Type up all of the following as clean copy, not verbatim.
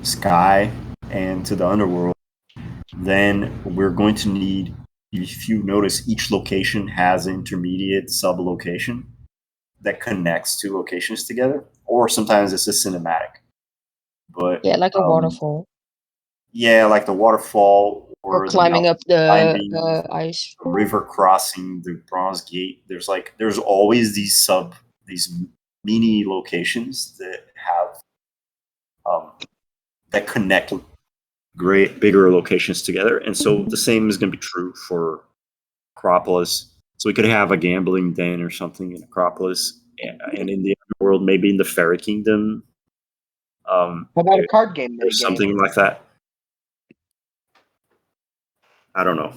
sky and to the underworld, then we're going to need, if you notice, each location has an intermediate sub-location that connects two locations together, or sometimes it's a cinematic. But Yeah, like a waterfall. Yeah, like the waterfall or climbing up the ice. The river crossing, the Bronze Gate. There's always these mini locations that have that connect bigger locations together, and so the same is going to be true for Acropolis. So we could have a gambling den or something in Acropolis, and in the underworld, maybe in the Fairy Kingdom. How about a card game? Something like that. I don't know.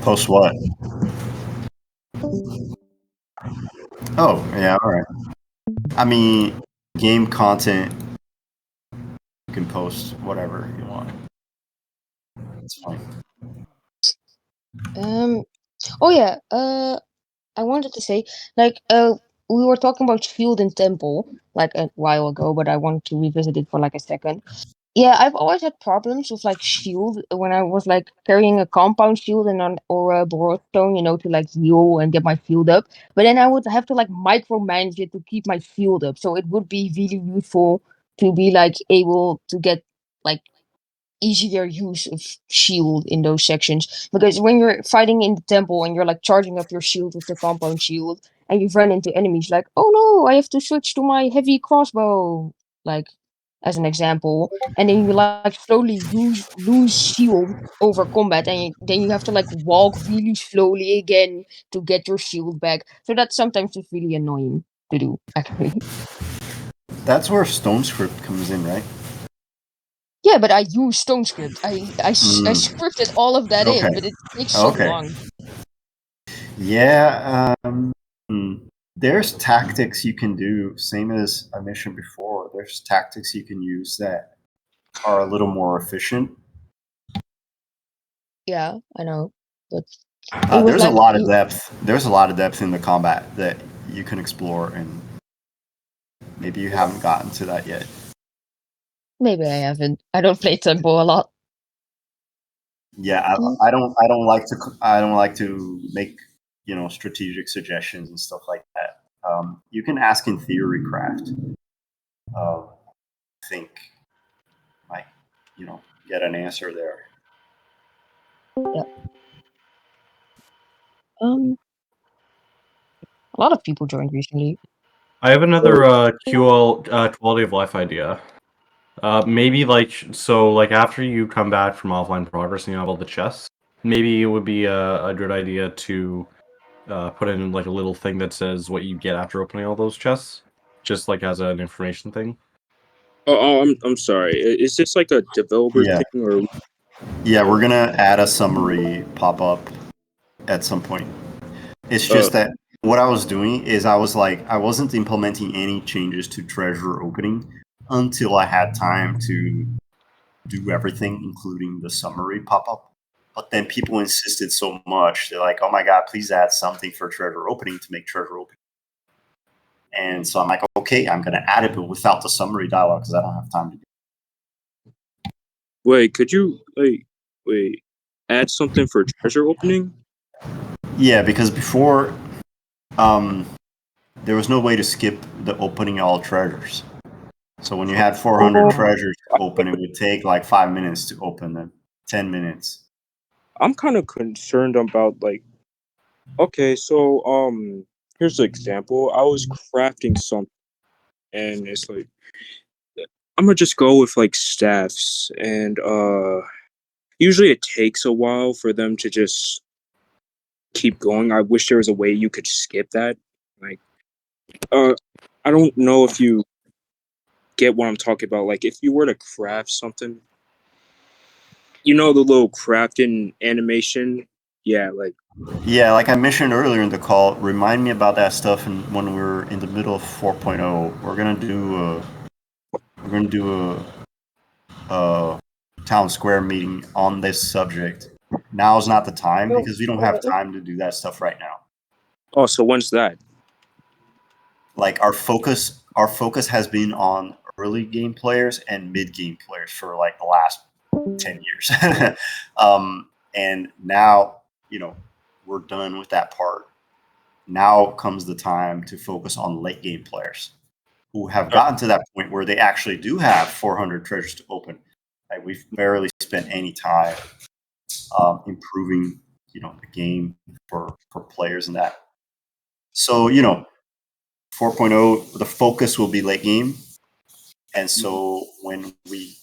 Post what? Oh, yeah, all right. I mean, game content, you can post whatever you want. It's fine. Oh yeah. I wanted to say, like, we were talking about Shield and Temple like a while ago, but I wanted to revisit it for like a second. Yeah, I've always had problems with like shield when I was like carrying a compound shield or a broadstone, to like heal and get my shield up. But then I would have to like micromanage it to keep my shield up. So it would be really useful to be like able to get like easier use of shield in those sections, because when you're fighting in the temple and you're like charging up your shield with the compound shield and you've run into enemies, like, oh no, I have to switch to my heavy crossbow, like as an example, and then you like slowly lose shield over combat, and then you have to like walk really slowly again to get your shield back. So that's sometimes just really annoying to do, actually. That's where Stone Script comes in, right? Yeah, but I use Stone Script. I scripted all of that in, but it takes so long. Yeah, there's tactics you can do, same as I mentioned before. There's tactics you can use that are a little more efficient. Yeah, I know, but there's a lot of depth. There's a lot of depth in the combat that you can explore, and maybe you haven't gotten to that yet. Maybe I haven't. I don't play Temple a lot. Yeah, I don't like to make strategic suggestions and stuff like that. You can ask in theory craft. I think might get an answer there. Yeah. A lot of people joined recently. I have another QL quality of life idea. Maybe after you come back from offline progress and you have all the chests, maybe it would be a good idea to put in like a little thing that says what you get after opening all those chests, just like as an information thing. Oh, I'm sorry. Is this like a developer thing or? Yeah, we're gonna add a summary pop up at some point. It's just that what I was doing is I wasn't implementing any changes to treasure opening until I had time to do everything, including the summary pop up. But then people insisted so much, they're like, oh my god, please add something for treasure opening to make treasure opening. And so I'm like, okay, I'm gonna add it, but without the summary dialogue because I don't have time to do it. Wait, could you add something for treasure opening? Yeah, because before there was no way to skip the opening all treasures. So when you had 400 treasures to open, it would take like 5 minutes to open them. 10 minutes. I'm kind of concerned about okay, so here's an example. I was crafting something and it's like I'm gonna just go with like staffs, and usually it takes a while for them to just keep going. I wish there was a way you could skip that. Like I don't know if you get what I'm talking about. Like if you were to craft something, the little crafting animation, like I mentioned earlier in the call, remind me about that stuff when we're in the middle of 4.0. We're we're gonna do a town square meeting on this subject. Now is not the time because we don't have time to do that stuff right now. Oh, so when's that? Like our focus has been on early game players and mid game players for like the last 10 years. And now, we're done with that part. Now comes the time to focus on late game players who have gotten to that point where they actually do have 400 treasures to open. Like we've barely spent any time improving, the game for players and that. So, 4.0, the focus will be late game. And so when we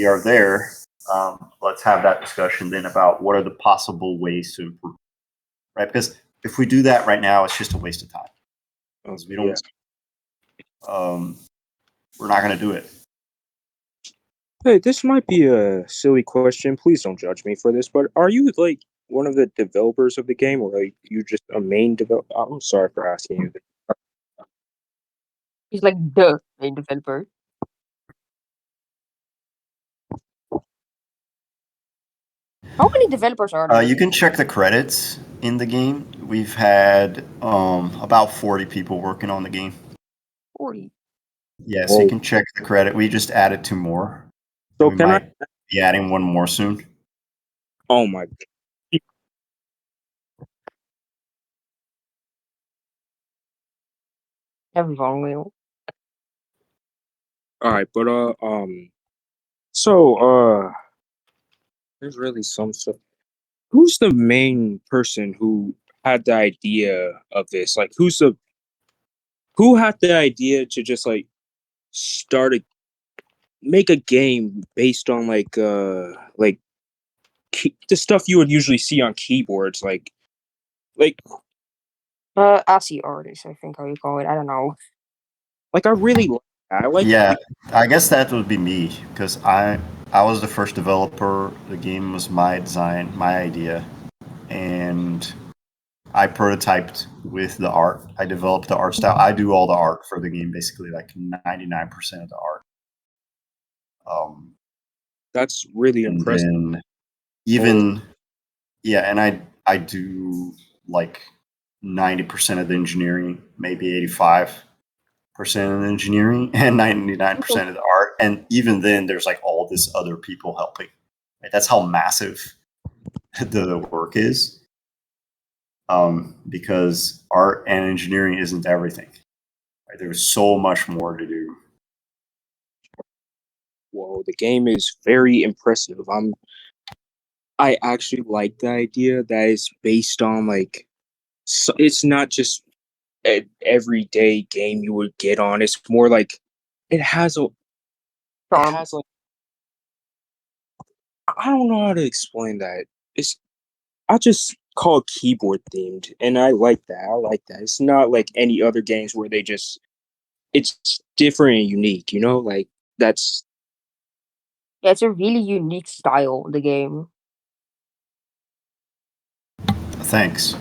are there, let's have that discussion then about what are the possible ways to improve, right? Because if we do that right now, it's just a waste of time. Because we don't, we're not going to do it. Hey, this might be a silly question. Please don't judge me for this, but are you like one of the developers of the game, or are you just a main developer? I'm sorry for asking you. He's like the main developer. How many developers are there? You can check the credits in the game. We've had about 40 people working on the game. 40. Yes, you can check the credit. We just added 2 more. So we might be adding 1 more soon. Oh my. Everyone will. All right, but there's really some stuff. Who's the main person who had the idea of this? Like, who had the idea to just like make a game based on like the stuff you would usually see on keyboards, like ASCII artist, I think how you call it. I don't know. like I really like that. I like I guess that would be me because I was the first developer. The game was my design, my idea, and I prototyped with the art. I developed the art style. I do all the art for the game, basically, like 99% of the art. that's really impressive. And then and I do like 90% of the engineering, maybe 85% of the engineering, and 99% of the art. And even then, there's like all this other people helping. Right? That's how massive the work is. Because art and engineering isn't everything. Right? There's so much more to do. Whoa, the game is very impressive. I actually like the idea that it's based on like, so it's not just an everyday game you would get on. It's more like it has like, I don't know how to explain that. I just call it keyboard themed, and I like that. I like that. It's not like any other games where it's different and unique, like that's. Yeah, it's a really unique style, the game. Thanks.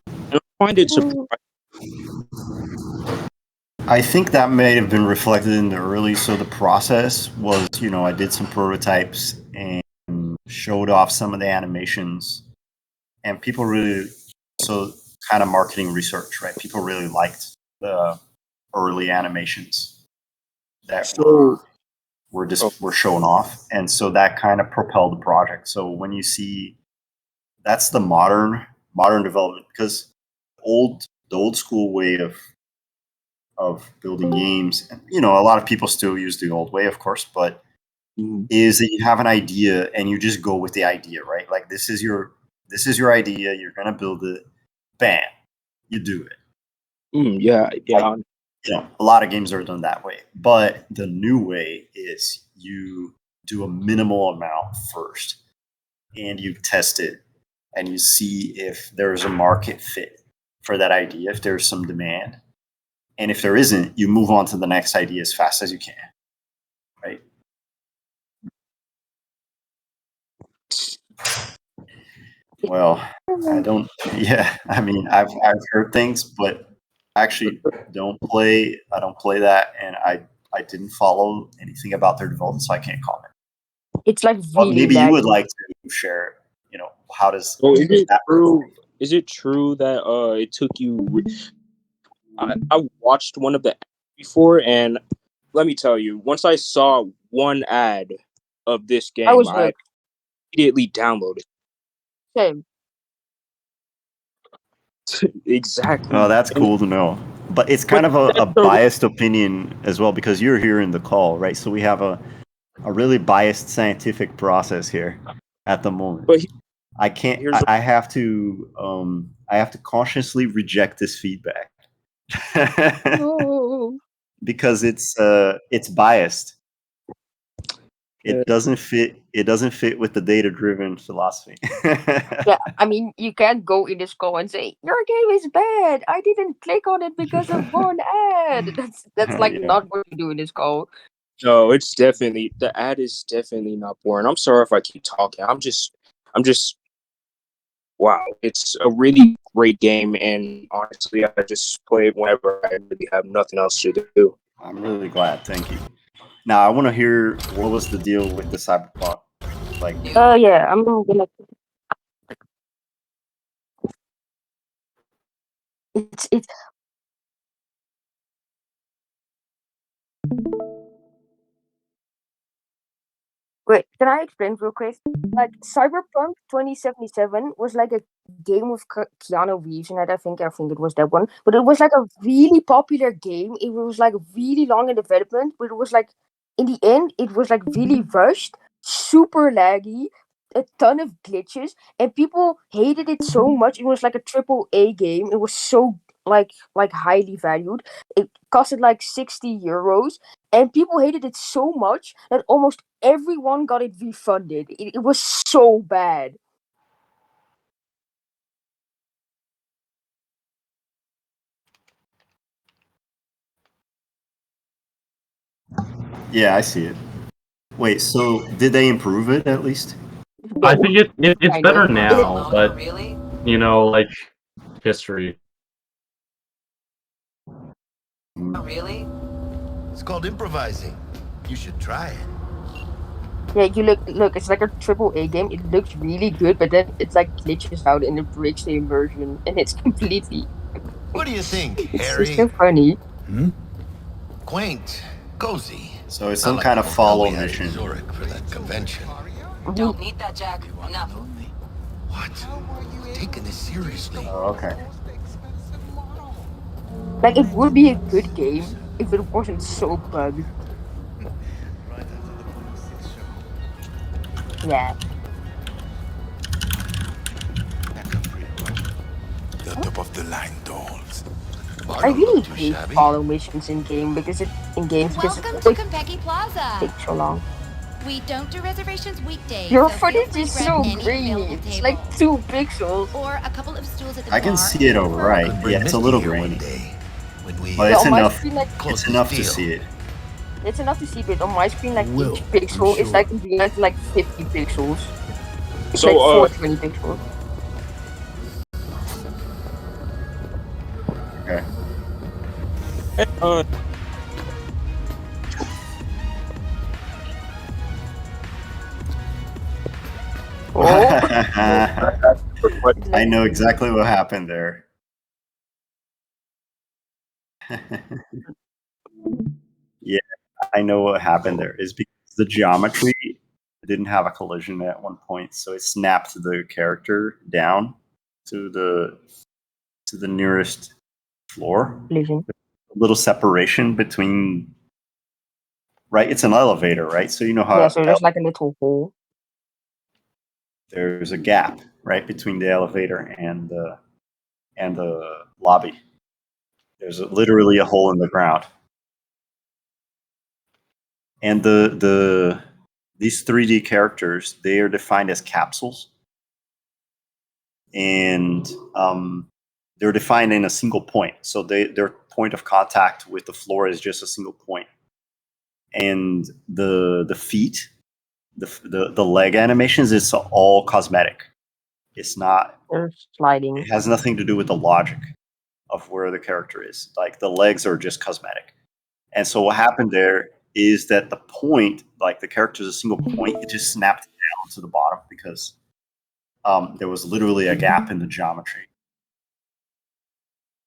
I find it surprising. I think that may have been reflected in the early. So the process was, I did some prototypes and showed off some of the animations, and people really, so kind of marketing research, right? People really liked the early animations that were shown off, and so that kind of propelled the project. So when you see, that's the modern development, because the old school way of building games, and a lot of people still use the old way, of course, but is that you have an idea and you just go with the idea, right? Like this is your idea, you're gonna build it, bam, you do it. Yeah. Like, a lot of games are done that way, but the new way is you do a minimal amount first and you test it and you see if there's a market fit for that idea, if there's some demand. And if there isn't, you move on to the next idea as fast as you can, right? Well, I don't. Yeah, I mean, I've heard things, but I actually don't play. I don't play that, and I didn't follow anything about their development, so I can't comment. It's like But really maybe you would laggy. like to share. How does? So is it that true? Is it true that it took you? I watched one of the ads before, and let me tell you, once I saw one ad of this I was game, I hooked. immediately downloaded. Same. Exactly. Oh, that's cool to know. But it's kind of a biased opinion as well, because you're here in the call, right? So we have a really biased scientific process here at the moment. But I can't. here's I have to. I have to consciously reject this feedback No. because it's biased. It doesn't fit. It doesn't fit with the data-driven philosophy. Yeah, I mean, you can't go in this call and say your game is bad. I didn't click on it because of one ad. That's like Yeah. not what you do in this call. No, it's definitely, the ad is definitely not boring. I'm sorry if I keep talking. I'm just wow. It's a really great game, and honestly, I just play it whenever I really have nothing else to do. I'm really glad. Thank you. Now I want to hear what was the deal with the Cyberpunk. Like, Yeah, I'm gonna. It's Wait, can I explain real quick? Like Cyberpunk 2077 was like a game with Keanu Reeves in it. I think it was that one. But it was like a really popular game. It was like really long in development, but it was like in the end it was like really rushed, super laggy, a ton of glitches, and people hated it so much. It was like a AAA game. It was so like highly valued. It costed like 60 euros, and people hated it so much that almost everyone got it refunded. It was so bad. yeah, I see it. Wait, so did they improve it at least? I think it's Kind better of. now, but Really? like history. Oh, really? It's called improvising. You should try it. Yeah, you look. It's like a AAA game. It looks really good, but then it's like glitches out and it breaks the immersion, and it's completely. What do you think, It's Harry? so funny. Quaint, cozy. So it's Not some like kind the of hotel follow we had in mission. Zurich for that convention. Don't need that, Jack. Enough. What? We're taking this seriously. Oh, okay. Like it would be a good game if it wasn't so bugged. Yeah. The top of the line dolls. I really hate follow missions in games because it Welcome to Konpeki Plaza. takes so long. We don't do reservations weekdays. Your so feel footage free is to grab so any grainy. available It's table. like 2 pixels. Or a couple of stools at the I can bar. see it all right. Bring Yeah, it's a Misty little here one grainy, day when we, but Yeah, it's on my enough. screen, like close It's this enough to deal. see it. it's enough to see, but on my screen, like Will, each I'm pixel is sure. like like 50 pixels. It's So, like 420 pixels. Okay. Oh, I know exactly what happened there. Yeah, I know what happened there. Is because the geometry didn't have a collision at one point, so it snapped the character down to the nearest floor. collision. A little separation between. Right, it's an elevator, right? So you know how Yeah, so there's like a little hole. there's a gap right between the elevator and the lobby. There's literally a hole in the ground, and these 3D characters, they are defined as capsules, and they're defined in a single point. So their point of contact with the floor is just a single point, and the feet, the leg animations, is all cosmetic. It's not. They're sliding. It has nothing to do with the logic of where the character is. Like the legs are just cosmetic. And so what happened there is that the point, like the character is a single point, it just snapped down to the bottom because there was literally a gap in the geometry.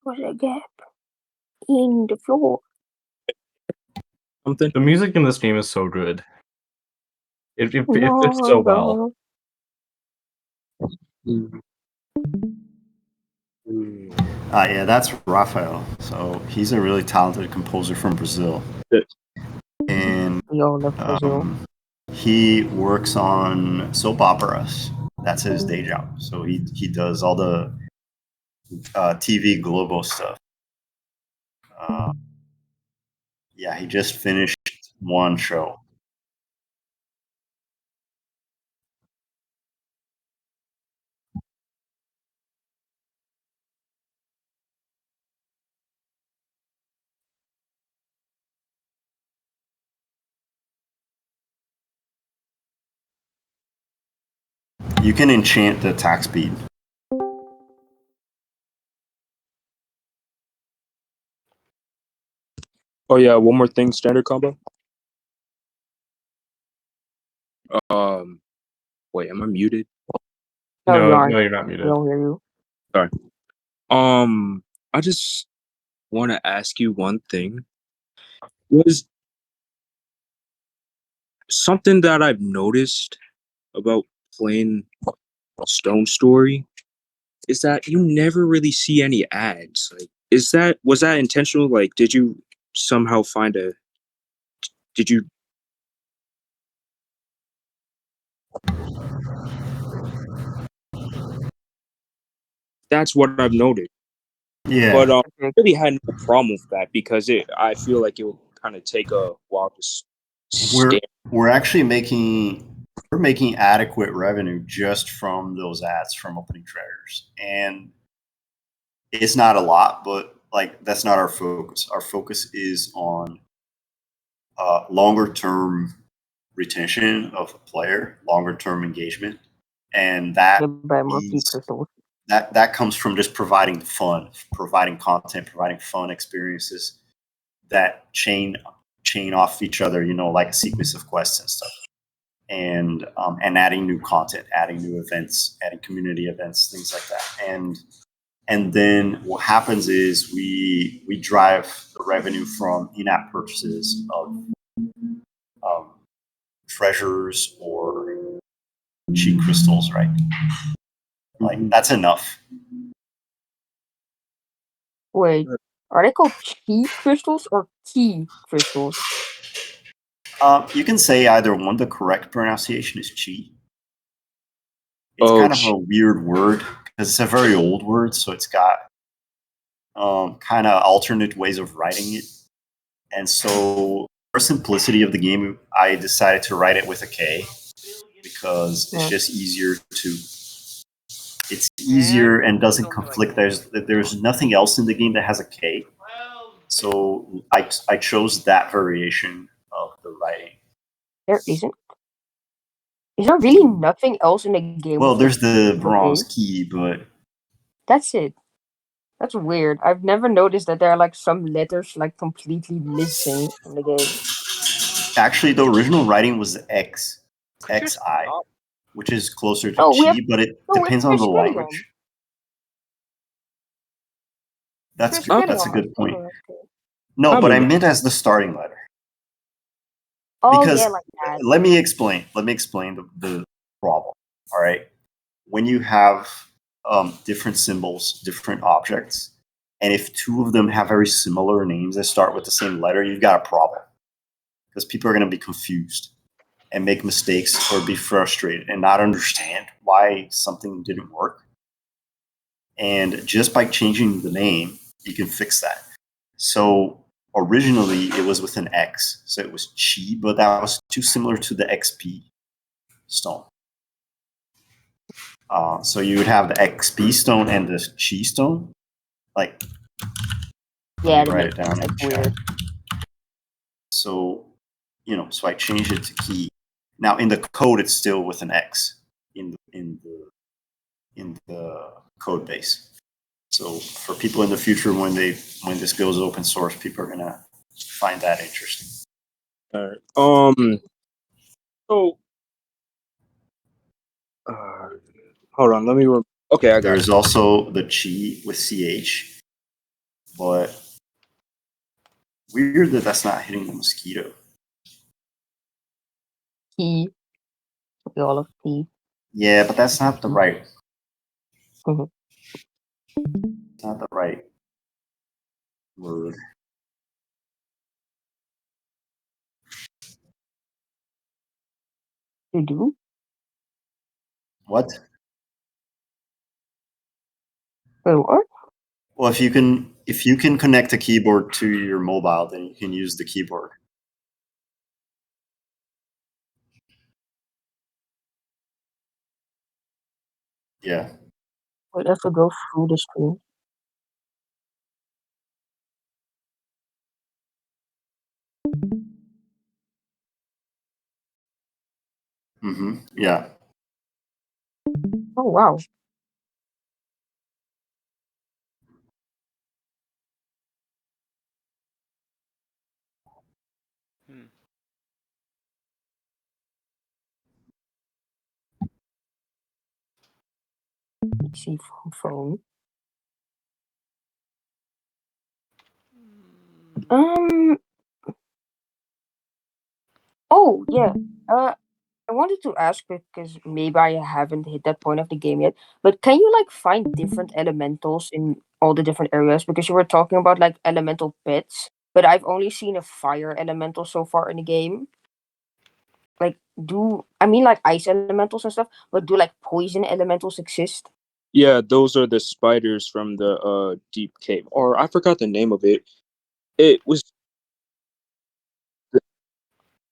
Was a gap in the floor. Something. The music in this game is so good. It fits so well. Yeah, that's Rafael. So he's a really talented composer from Brazil. And We all love Brazil. he works on soap operas. That's his day job. So he does all the TV Globo stuff. Yeah, he just finished one show. You can enchant the attack speed. Oh yeah, one more thing, standard combo. Wait, am I muted? No, you aren't. No, you're not We muted. don't hear you. Sorry. I just want to ask you one thing. Was something that I've noticed about playing Stone Story is that you never really see any ads. Like, was that intentional? Like, did you somehow find a? Did you? That's what I've noticed. Yeah. But I really had no problem with that because I feel like it would kind of take a while to we're actually making adequate revenue just from those ads from opening treasures, and it's not a lot, but like that's not our focus. Our focus is on longer term retention of a player, longer term engagement, and that that comes from just providing fun, providing content, providing fun experiences that chain off each other, you know, like a sequence of quests and stuff, and adding new content, adding new events, adding community events, things like that. And then what happens is we drive the revenue from in-app purchases of treasures or cheat crystals, right? Like that's enough. Wait, are they called cheat crystals or key crystals? You can say either one. The correct pronunciation is chi. It's kind of a weird word because it's a very old word, so it's got kind of alternate ways of writing it. And so, for simplicity of the game, I decided to write it with a K because it's just easier to. It's easier and doesn't conflict. There's nothing else in the game that has a K, so I chose that variation of the writing. There isn't. Is there really nothing else in the game? Well, there's the bronze key, but that's it. That's weird. I've never noticed that there are like some letters like completely missing in the game. Actually, the original writing was X, XI, which is closer to chi, but it depends on the language. That's a good point. No, but I meant as the starting letter. Because yeah, like that. Let me explain the problem. All right, when you have different symbols, different objects, and if two of them have very similar names that start with the same letter, you've got a problem because people are going to be confused and make mistakes or be frustrated and not understand why something didn't work. And just by changing the name, you can fix that. So originally it was with an X, so it was chi, but that was too similar to the XP stone. So you would have the XP stone and the chi stone. Like, yeah, write it down in chat. So, you know, so I changed it to key. Now in the code, it's still with an X in the code base. So for people in the future, when this goes open source, people are gonna find that interesting. All right. So, hold on. Let me. Okay, I got There's it. also the chi with ch, but weird that that's not hitting the mosquito. T. All of T. Yeah, but that's not the right. Mhm. It's not the right word. You do? What? Wait, what? Well, if you can connect a keyboard to your mobile, then you can use the keyboard. Yeah. Wait, I have to go through the screen. Yeah. Oh wow. PC phone. Oh yeah. I wanted to ask because maybe I haven't hit that point of the game yet. But can you like find different elementals in all the different areas? Because you were talking about like elemental pets, but I've only seen a fire elemental so far in the game. Like, I mean like ice elementals and stuff, but do like poison elementals exist? Yeah, those are the spiders from the deep cave, or I forgot the name of it. It was the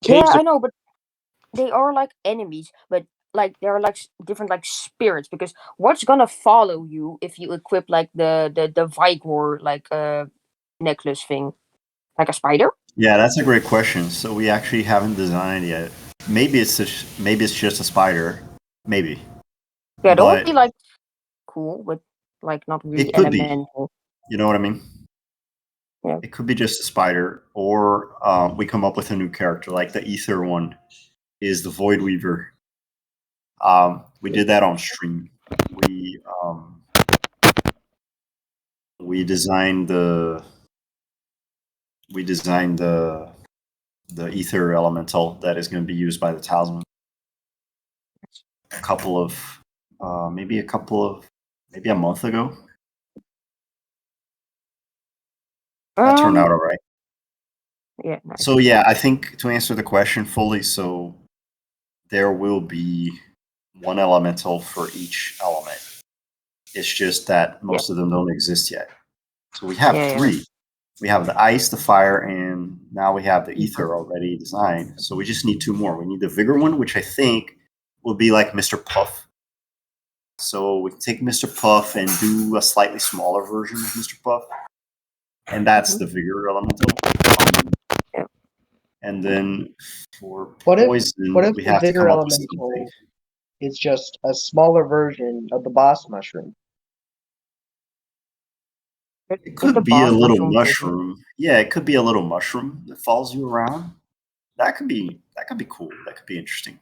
Yeah, caves. I know, but they are like enemies, but like they're like different like spirits. Because what's gonna follow you if you equip like the Vigor like necklace thing, like a spider? Yeah, that's a great question. So we actually haven't designed yet. Maybe it's just a spider. Maybe. Yeah, that would But be like cool, but like not really it could be. elemental. You know what I mean? Yeah. It could be just a spider, or we come up with a new character, like the Ether one is the Void Weaver. We did that on stream. We designed the the Ether elemental that is going to be used by the talisman. Maybe a month ago. That turned out all right. Yeah. Nice. So yeah, I think to answer the question fully, so there will be one elemental for each element. It's just that most of them don't exist yet. So we have Yeah. three. We have the ice, the fire, and now we have the ether already designed. So we just need two more. We need the vigor one, which I think will be like Mr. Puff. So we can take Mr. Puff and do a slightly smaller version of Mr. Puff. And that's the vigor elemental. Yeah. And then for What if poison, what if we the have to vigor come up with something. elemental is just a smaller version of the boss mushroom? It Is could the be a boss little mushroom bigger? mushroom. Yeah, it could be a little mushroom that follows you around. That could be cool. That could be interesting.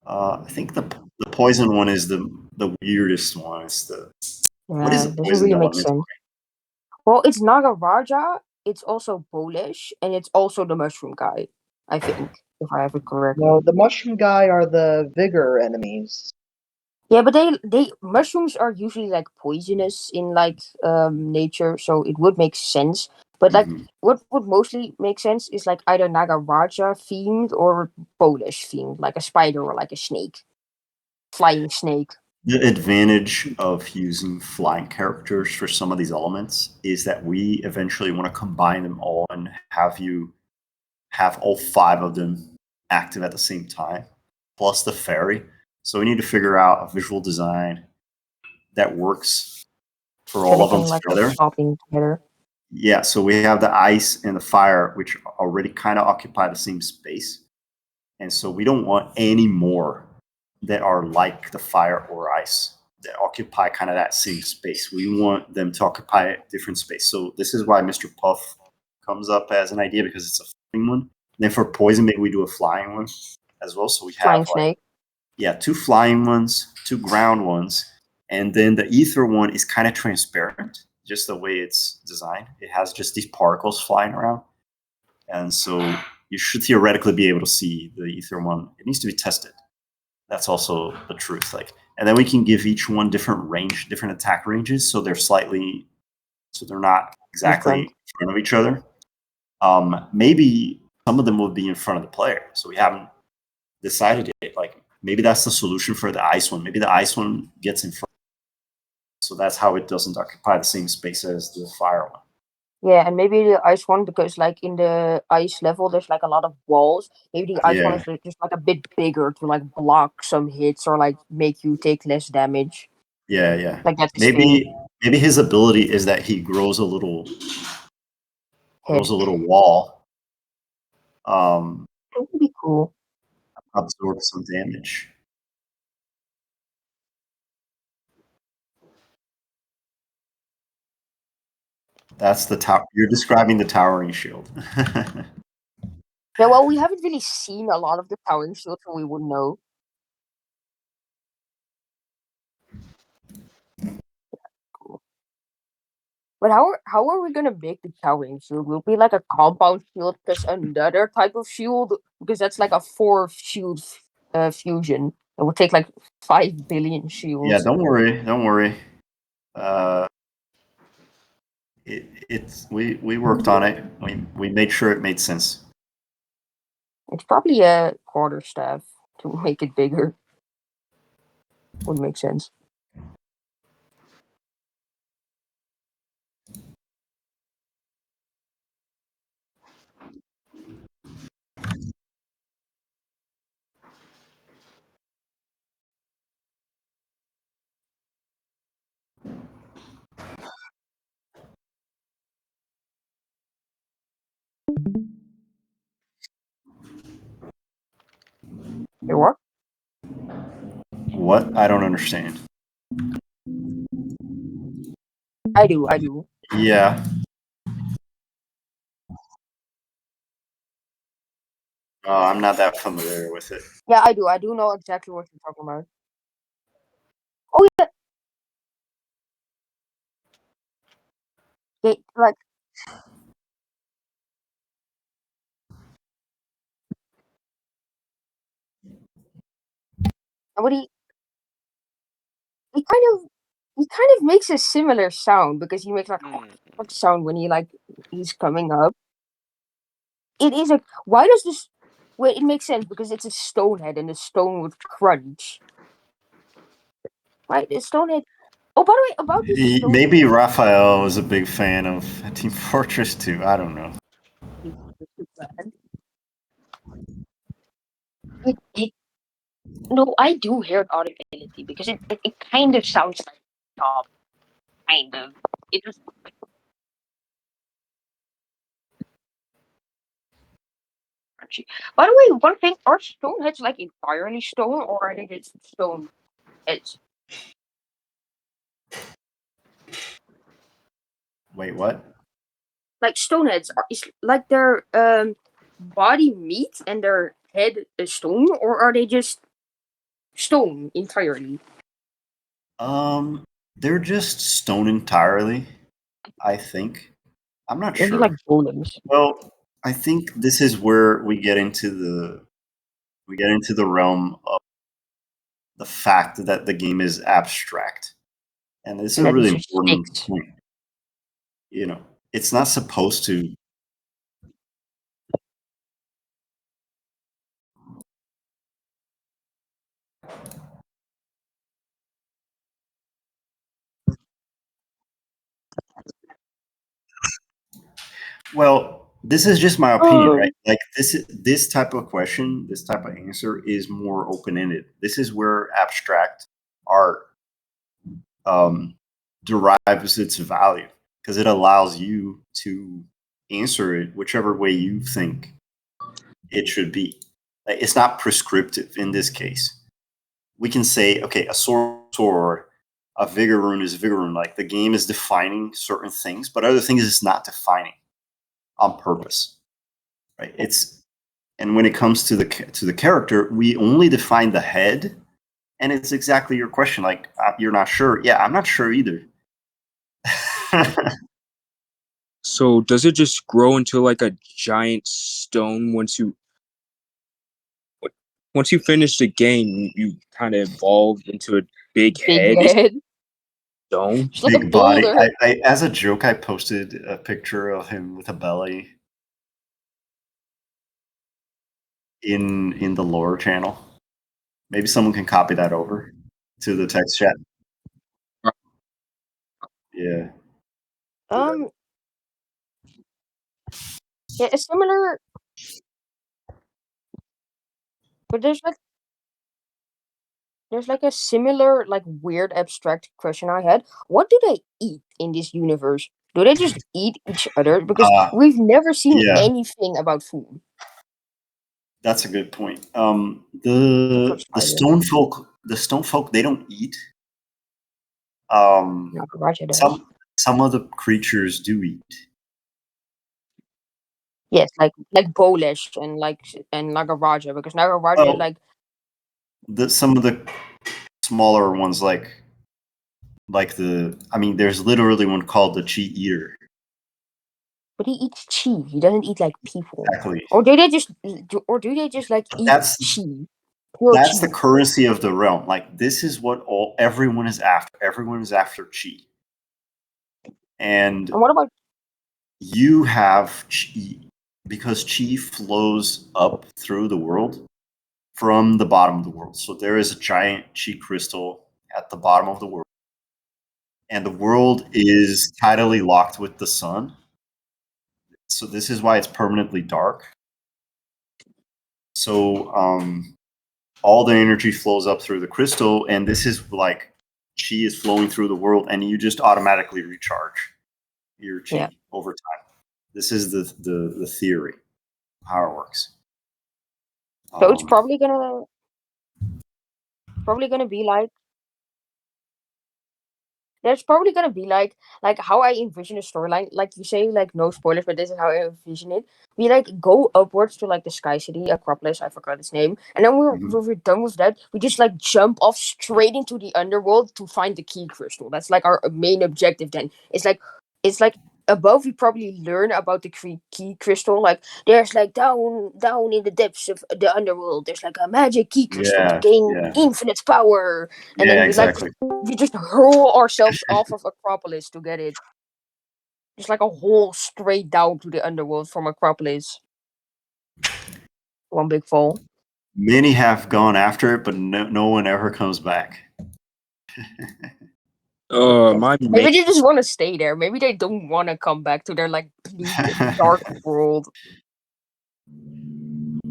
I think the poison one is the weirdest one. It's the what is Yeah, the doesn't poison really make element? sense. Well, it's Nagaraja, it's also Polish, and it's also the mushroom guy, I think, if I have it correctly. No, the mushroom guy are the vigor enemies. Yeah, but they mushrooms are usually like poisonous in like nature, so it would make sense. But like what would mostly make sense is like either Nagaraja themed or Polish themed, like a spider or like a snake. Flying snake. The advantage of using flying characters for some of these elements is that we eventually want to combine them all and have you have all 5 of them active at the same time, plus the fairy. So we need to figure out a visual design that works for So all they of them can like together. swapping together. Yeah, so we have the ice and the fire, which already kind of occupy the same space. And so we don't want any more that are like the fire or ice. that occupy kind of that same space. We want them to occupy a different space. So this is why Mr. Puff comes up as an idea, because it's a flying one. And then for poison, maybe we do a flying one as well. So we Flying have snake. 2 flying ones, 2 ground ones, and then the ether one is kind of transparent, just the way it's designed. It has just these particles flying around, and so you should theoretically be able to see the ether one. It needs to be tested. That's also the truth. And then we can give each one different attack ranges, so they're not exactly in front of each other. Maybe some of them will be in front of the player, so we haven't decided it. Maybe that's the solution for the ice one. Maybe the ice one gets in front, so that's how it doesn't occupy the same space as the fire one. Yeah, and maybe the ice one, because in the ice level there's a lot of walls. Maybe the ice one is just a bit bigger to block some hits or make you take less damage. Yeah. That's Maybe his ability is that he grows a little wall. That would be cool. Absorb some damage. That's the tower. You're describing the towering shield. Yeah, well, we haven't really seen a lot of the towering shield, so we wouldn't know. Cool. But how are we gonna make the towering shield? Will it be a compound shield plus another type of shield? Because that's a 4 shield fusion. It would take 5 billion shields. Yeah, don't worry. We worked on it. We made sure it made sense. It's probably a quarterstaff to make it bigger. Would make sense. Hey, what? What? I don't understand. I do. Yeah. I'm not that familiar with it. Yeah, I do. I do know exactly what you're talking about. Oh yeah. What he kind of makes a similar sound, because he makes sound when he's coming up. It is why does this? Wait, it makes sense because it's a stone head and the stone would crunch. Right, the stone head. Oh, by the way, about this stone Maybe Raphael was a big fan of Team Fortress 2. I don't know. No, I do hear audibility because it kind of sounds like top. Kind of. It just. Crunchy. By the way, one thing: are stone heads entirely stone, or are they just stone heads? Wait, what? Stone heads is their body meat and their head is stone, or are they just stone entirely? They're just stone entirely, I think. I'm not Maybe sure. golems. Well, I think this is where we get into the realm of the fact that the game is abstract. And this is a really important point. It's not supposed to. Well, this is just my opinion, right? This type of question, this type of answer is more open-ended. This is where abstract art derives its value, because it allows you to answer it whichever way you think it should be. It's not prescriptive in this case. We can say, okay, a sword a vigor rune is a vigor rune. Like the game is defining certain things, but other things it's not defining on purpose, right? And when it comes to the character, we only define the head, and it's exactly your question. Like you're not sure. Yeah, I'm not sure either. So does it just grow into like a giant stone once you finish the game? You kind of evolve into a big head. head. Stone. It's like a Big body. boulder. I as a joke, I posted a picture of him with a belly in the lore channel. Maybe someone can copy that over to the text chat. Yeah. Yeah, it's similar, but there's like a similar like weird abstract question I had. What do they eat in this universe? Do they just eat each other? Because we've never seen yeah. anything about food. That's a good point. The stone folk, they don't eat. Roger does. Some of the creatures do eat. Yes, like Polish and Nagaraja, because Nagaraja Some of the smaller ones like there's literally one called the Chi Eater. but he eats chi. He doesn't eat like people. Exactly. Or do they just like eat chi? That's the currency of the realm. Like this is what everyone is after. Everyone is after chi. And what about you have chi, because chi flows up through the world from the bottom of the world. So there is a giant chi crystal at the bottom of the world. And the world is tidally locked with the sun. So this is why it's permanently dark. So all the energy flows up through the crystal, and this is like chi is flowing through the world, and you just automatically recharge your chi over time. This is the theory, how it works. So it's probably gonna be like there's probably gonna be like how I envision a storyline. Like you say, like no spoilers, but this is how I envision it. We like go upwards to like the Sky City, Acropolis, I forgot its name, and then when we're done with that, we just like jump off straight into the underworld to find the key crystal. That's like our main objective. Then it's like above we probably learn about the key crystal. Like there's like down in the depths of the underworld, there's like a magic key crystal to gain infinite power, and then we just hurl ourselves off of Acropolis to get it. Just like a hole straight down to the underworld from Acropolis. One big fall. Many have gone after it, but no one ever comes back. Maybe they just want to stay there. Maybe they don't want to come back to their like bleak, dark world.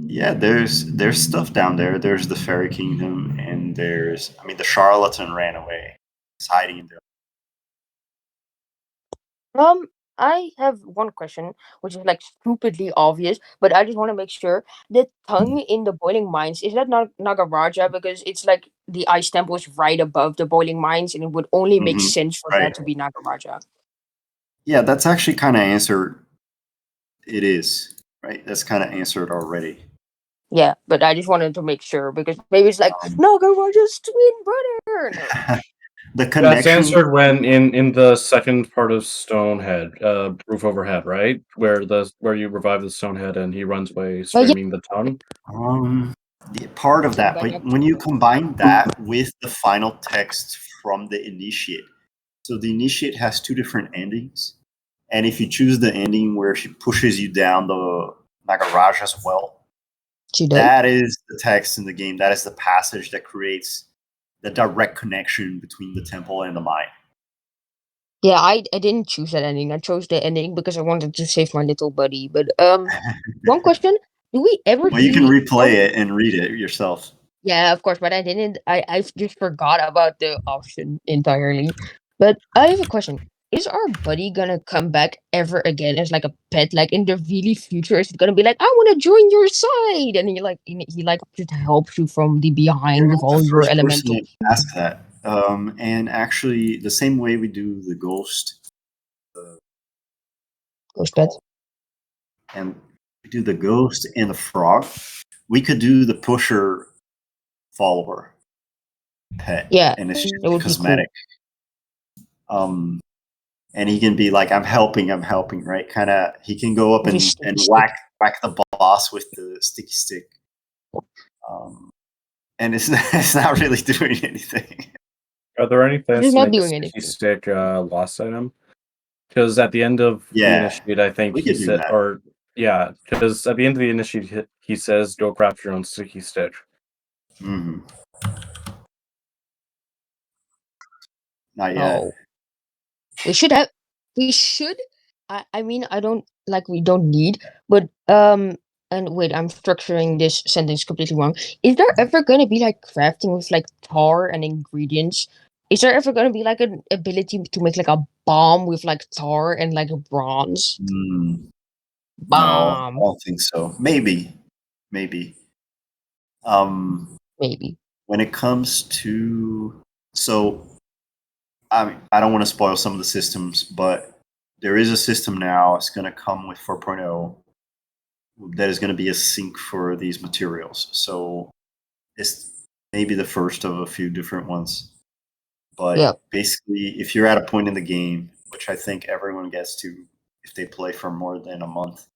Yeah, there's stuff down there. There's the Fairy Kingdom, and the charlatan ran away. He's hiding in there. I have one question, which is like stupidly obvious, but I just want to make sure. The tongue in the boiling mines, is that not Nagaraja? Because it's like the ice temple is right above the boiling mines, and it would only make sense for that to be Nagaraja. Yeah, that's actually kind of answered. It is, right? That's kind of answered already. Yeah, but I just wanted to make sure, because maybe it's like Nagaraja's twin brother. No. The connection. That's answered when in the second part of Stonehead, Roof Overhead, right? Where you revive the Stonehead and he runs away screaming the tongue. Part of that, but when you combine that with the final text from the Initiate, so the Initiate has two different endings, and if you choose the ending where she pushes you down the Nagaraja's well, that is the text in the game. That is the passage that creates the direct connection between the temple and the mine. Yeah, I didn't choose that ending. I chose the ending because I wanted to save my little buddy. But one question: do we ever? Well, you can replay it and read it yourself. Yeah, of course, but I didn't. I just forgot about the option entirely. But I have a question: is our buddy gonna come back ever again as like a pet? Like in the really future, is it gonna be like, I want to join your side, and he just helps you from the behind with all your elemental. Ask that. And actually, the same way we do the ghost, Ghost pet. and we do the ghost and the frog, we could do the pusher follower pet. Yeah, and it's just it would be cosmetic. And he can be like, I'm helping, right? Kind of, he can go up With and, his sticky and stick. whack the boss with the sticky stick. And it's not really doing anything. Are there any plans He's to not make a doing sticky anything. stick lost item? Because at the end of the Yeah, initiate, I think we he could do said, that. or yeah, because at the end of the initiate, he says, "Go craft your own sticky stick." Mhm. Not yet. No. We should have. We should. I mean, I don't like. We don't need. But And wait, I'm structuring this sentence completely wrong. Is there ever gonna be like crafting with like tar and ingredients? Is there ever gonna be like an ability to make like a bomb with like tar and like a bronze No, I bomb? don't think so. Maybe. Maybe. When it comes to, so I don't want to spoil some of the systems, but there is a system now. It's going to come with 4.0 that is going to be a sink for these materials. So it's maybe the first of a few different ones. But Yeah. basically, if you're at a point in the game, which I think everyone gets to if they play for more than a month,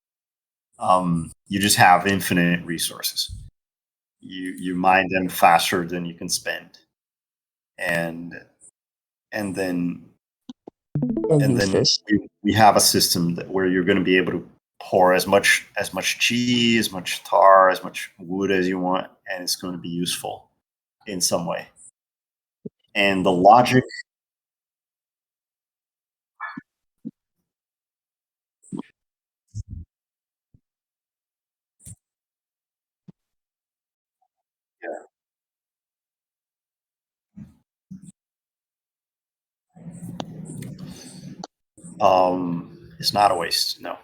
you just have infinite resources. You mine them faster than you can spend, and then They're and then useless. we have a system where you're going to be able to pour as much cheese, as much tar, as much wood as you want, and it's going to be useful in some way. And the logic, is not a waste. No,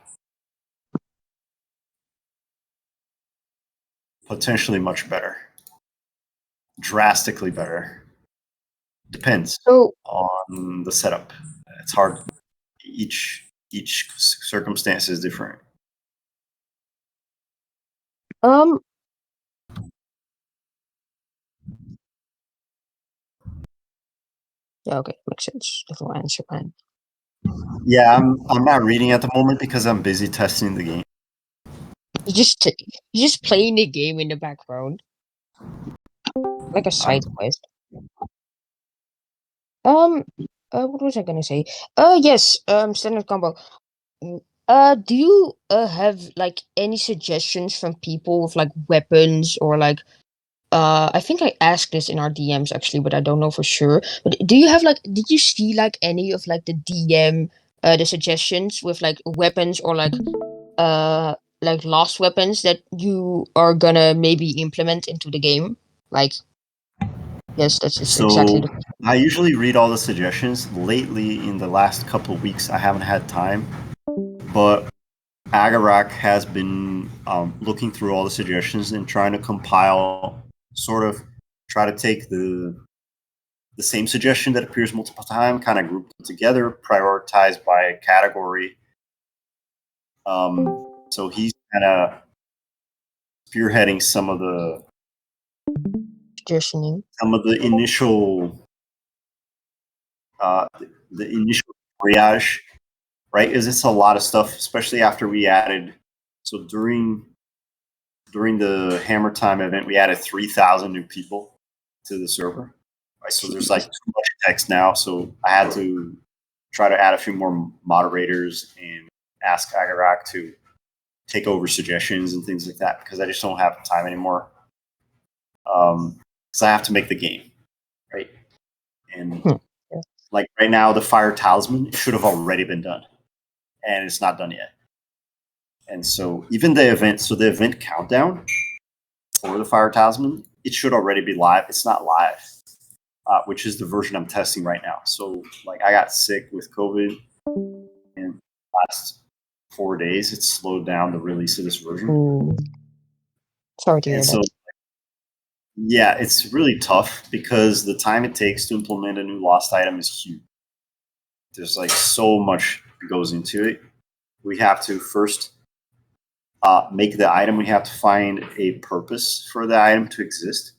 potentially much better, drastically better. Depends So on the setup. It's hard. Each circumstance is different. um yeah, okay, makes sense. Little answer, man. Yeah, I'm not reading at the moment because I'm busy testing the game. You're just playing the game in the background. Like a side quest. What was I gonna say? Yes, standard combo. Do you have like any suggestions from people with like weapons or like I think I asked this in our DMs actually, but I don't know for sure. But do you have like did you see like any of like the DM the suggestions with like weapons or like lost weapons that you are gonna maybe implement into the game? Like yes, that's just exactly So the I usually read all the suggestions. Lately, in the last couple of weeks, I haven't had time, but Agarak has been looking through all the suggestions and trying to compile, sort of try to take the same suggestion that appears multiple times, kind of group them together, prioritized by category. So he's kind of spearheading some of the suggestioning. initial the initial triage, right? Is it's a lot of stuff, especially after we added. So during the Hammer Time event, we added 3,000 new people to the server. Right, so there's like too much text now, so I had to try to add a few more moderators and ask Agarak to take over suggestions and things like that because I just don't have time anymore. Because I have to make the game, right? And like right now, the Fire Talisman should have already been done, and it's not done yet. And so even the event, so the event countdown for the Fire Talisman, it should already be live. It's not live, which is the version I'm testing right now. So like I got sick with COVID in the last 4 days. It slowed down the release of this version. Ooh. Sorry to hear And so that. Yeah, it's really tough because the time it takes to implement a new lost item is huge. There's like so much goes into it. We have to first make the item. We have to find a purpose for the item to exist.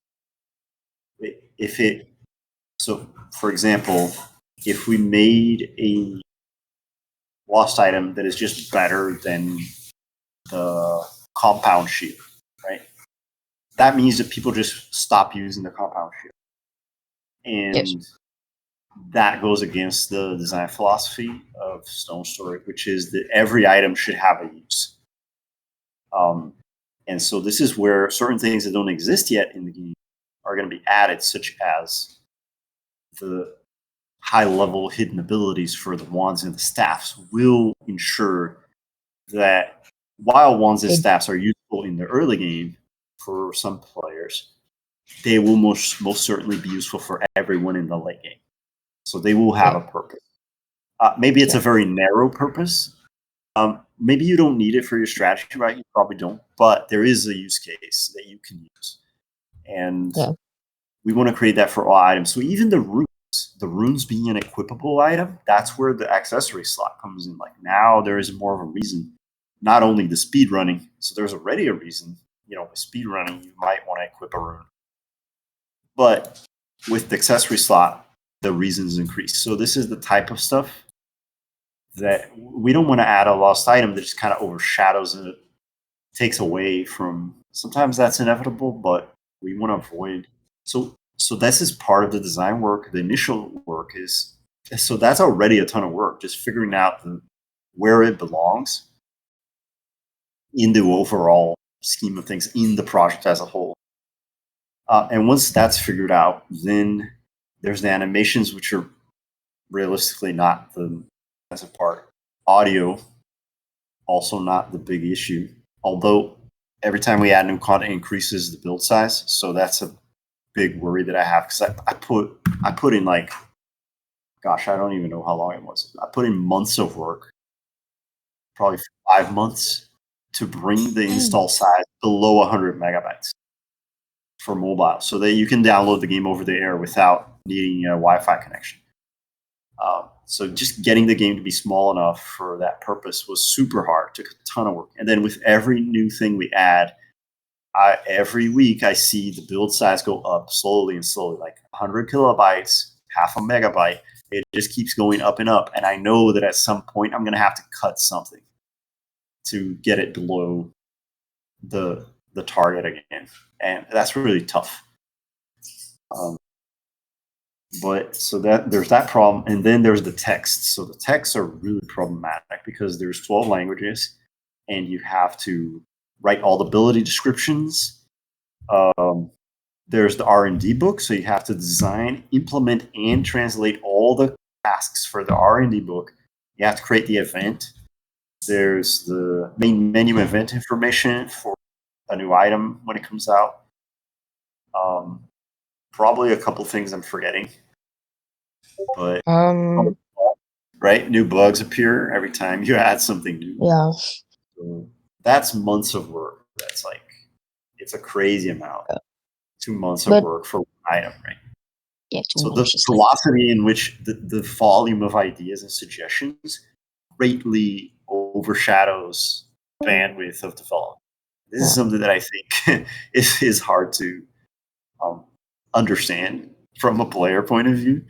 If it, so for example, if we made a lost item that is just better than the compound shield, right? That means that people just stop using the compound shield. And Yes. that goes against the design philosophy of Stone Story, which is that every item should have a use. And so this is where certain things that don't exist yet in the game are going to be added, such as the high-level hidden abilities for the wands and the staffs will ensure that while wands and staffs are useful in the early game for some players, they will most certainly be useful for everyone in the late game. So they will have a purpose. Maybe it's a very narrow purpose. Maybe you don't need it for your strategy, right? You probably don't, but there is a use case that you can use. And we want to create that for all items. So even the runes being an equipable item, that's where the accessory slot comes in. Like now there is more of a reason, not only the speed running. So there's already a reason, with speed running, you might want to equip a rune. But with the accessory slot, the reasons increase. So this is the type of stuff that we don't want to add a lost item that just kind of overshadows it, takes away from. Sometimes that's inevitable, but we want to avoid. So this is part of the design work. The initial work is, so that's already a ton of work, just figuring out where it belongs in the overall scheme of things in the project as a whole. And once that's figured out, then there's the animations, which are realistically not the as a part. Audio, also not the big issue. Although every time we add new content, it increases the build size, so that's a big worry that I have because I put in like, gosh, I don't even know how long it was. I put in months of work, probably 5 months, to bring the install size below 100 megabytes for mobile, so that you can download the game over the air without needing a Wi-Fi connection. So just getting the game to be small enough for that purpose was super hard. Took a ton of work. And then with every new thing we add, every week I see the build size go up slowly and slowly, like 100 kilobytes, half a megabyte. It just keeps going up and up. And I know that at some point I'm going to have to cut something to get it below the target again. And that's really tough. But so that there's that problem, and then there's the texts. So the texts are really problematic because there's 12 languages, and you have to write all the ability descriptions. There's the R&D book, so you have to design, implement, and translate all the tasks for the R&D book. You have to create the event. There's the main menu event information for a new item when it comes out. Probably a couple things I'm forgetting, but right, new bugs appear every time you add something new. Yeah. So that's months of work. That's like, it's a crazy amount. 2 months of work for one item, right? Yeah. So the velocity in which the volume of ideas and suggestions greatly overshadows bandwidth of development. This is something that I think is hard to understand from a player point of view,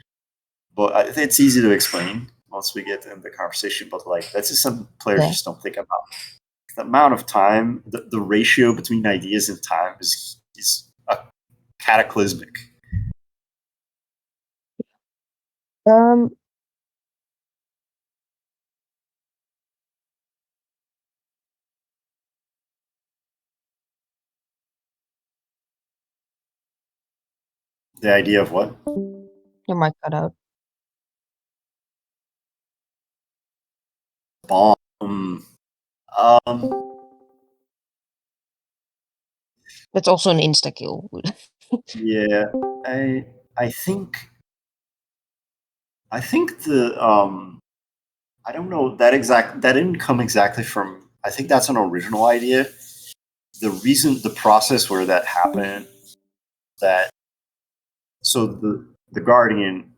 but it's easy to explain once we get in the conversation. But like, that's just something players just don't think about. The amount of time, the ratio between ideas and time is cataclysmic. The idea of what? Your mic cut out. Bomb. That's also an insta kill. Yeah, I think the I don't know that didn't come exactly from. I think that's an original idea. The process where that happened that so the Guardian,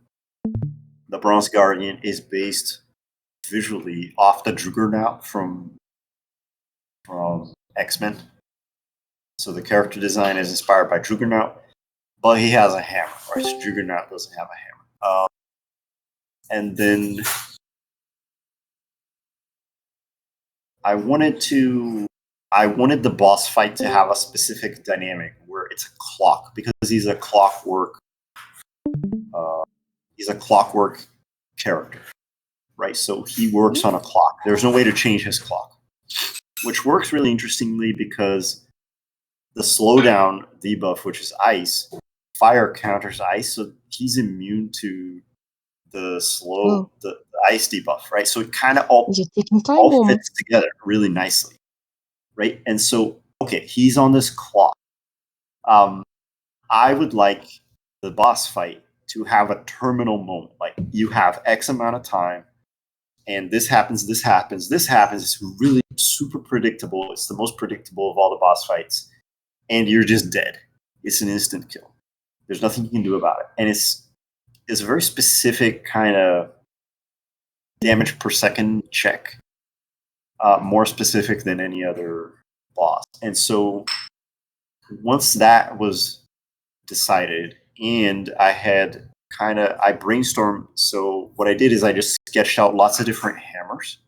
the Bronze Guardian, is based visually off the Juggernaut from X-Men. So the character design is inspired by Juggernaut, but he has a hammer, right? So Juggernaut doesn't have a hammer. And then I wanted the boss fight to have a specific dynamic where it's a clock, because he's a clockwork character, right? So he works on a clock. There's no way to change his clock, which works really interestingly because the slowdown debuff, which is ice, fire counters ice, so he's immune to the ice debuff, right? So it kind of all fits together really nicely, right? And so, okay, he's on this clock. I would like the boss fight to have a terminal moment. Like, you have X amount of time, and this happens, this happens, this happens. It's really super predictable. It's the most predictable of all the boss fights. And you're just dead. It's an instant kill. There's nothing you can do about it. And it's a very specific kind of damage per second check, more specific than any other boss. And so once that was decided, and I brainstormed. So what I did is I just sketched out lots of different hammers,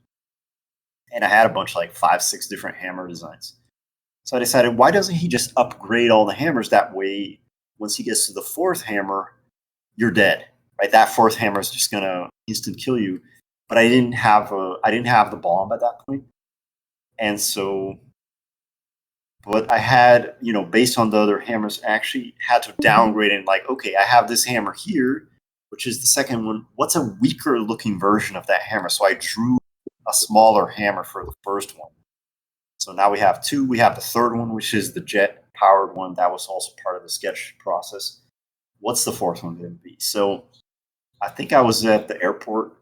and I had a bunch, like 5-6 different hammer designs. So I decided, why doesn't he just upgrade all the hammers? That way, once he gets to the 4th hammer, you're dead, right? That 4th hammer is just gonna instant kill you. But I didn't have the bomb at that point, and so, but I had, based on the other hammers, I actually had to downgrade and like, okay, I have this hammer here, which is the second one. What's a weaker looking version of that hammer? So I drew a smaller hammer for the first one. So now we have 2. We have the 3rd one, which is the jet powered one. That was also part of the sketch process. What's the 4th one going to be? So I think I was at the airport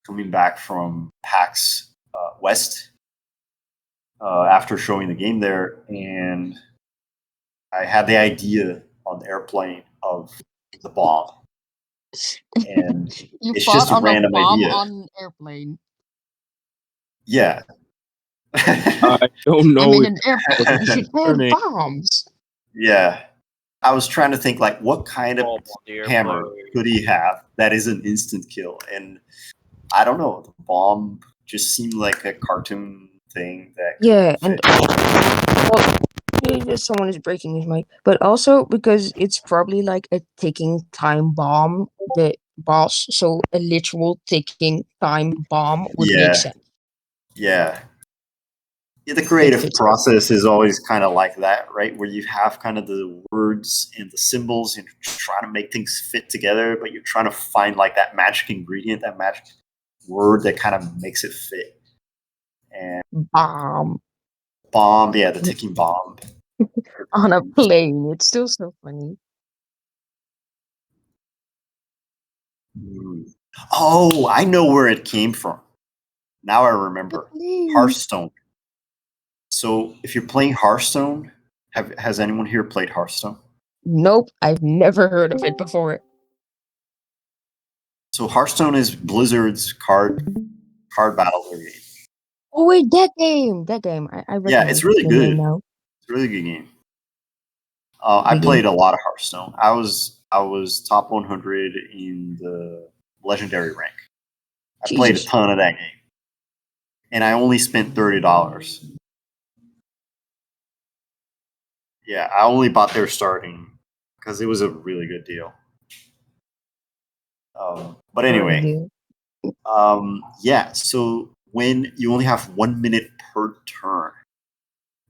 coming back from PAX West after showing the game there, and I had the idea on the airplane of the bomb. And it's just a random idea. On airplane. Yeah. I don't know. I'm in an airport. You should have bombs. Yeah. I was trying to think, like, what kind of hammer could he have that is an instant kill? And I don't know. The bomb just seemed like a cartoon thing that. Yeah, and someone is breaking his mic, but also because it's probably like a ticking time bomb, the boss. So a literal ticking time bomb would make sense. Yeah. Yeah, the creative process is always kind of like that, right? Where you have kind of the words and the symbols, and you're trying to make things fit together, but you're trying to find like that magic ingredient, that magic word that kind of makes it fit. And bomb, yeah, the ticking bomb on a plane. It's still so funny. Oh, I know where it came from. Now I remember. Hearthstone. So if you're playing Hearthstone, has anyone here played Hearthstone? Nope, I've never heard of it before. So Hearthstone is Blizzard's card battle game. Oh wait, that game. I yeah, it's really good. Now. It's a really good game. I played a lot of Hearthstone. I was top 100 in the legendary rank. I played a ton of that game, and I only spent $30. Yeah, I only bought their starting because it was a really good deal. But anyway, yeah. So when you only have 1 minute per turn,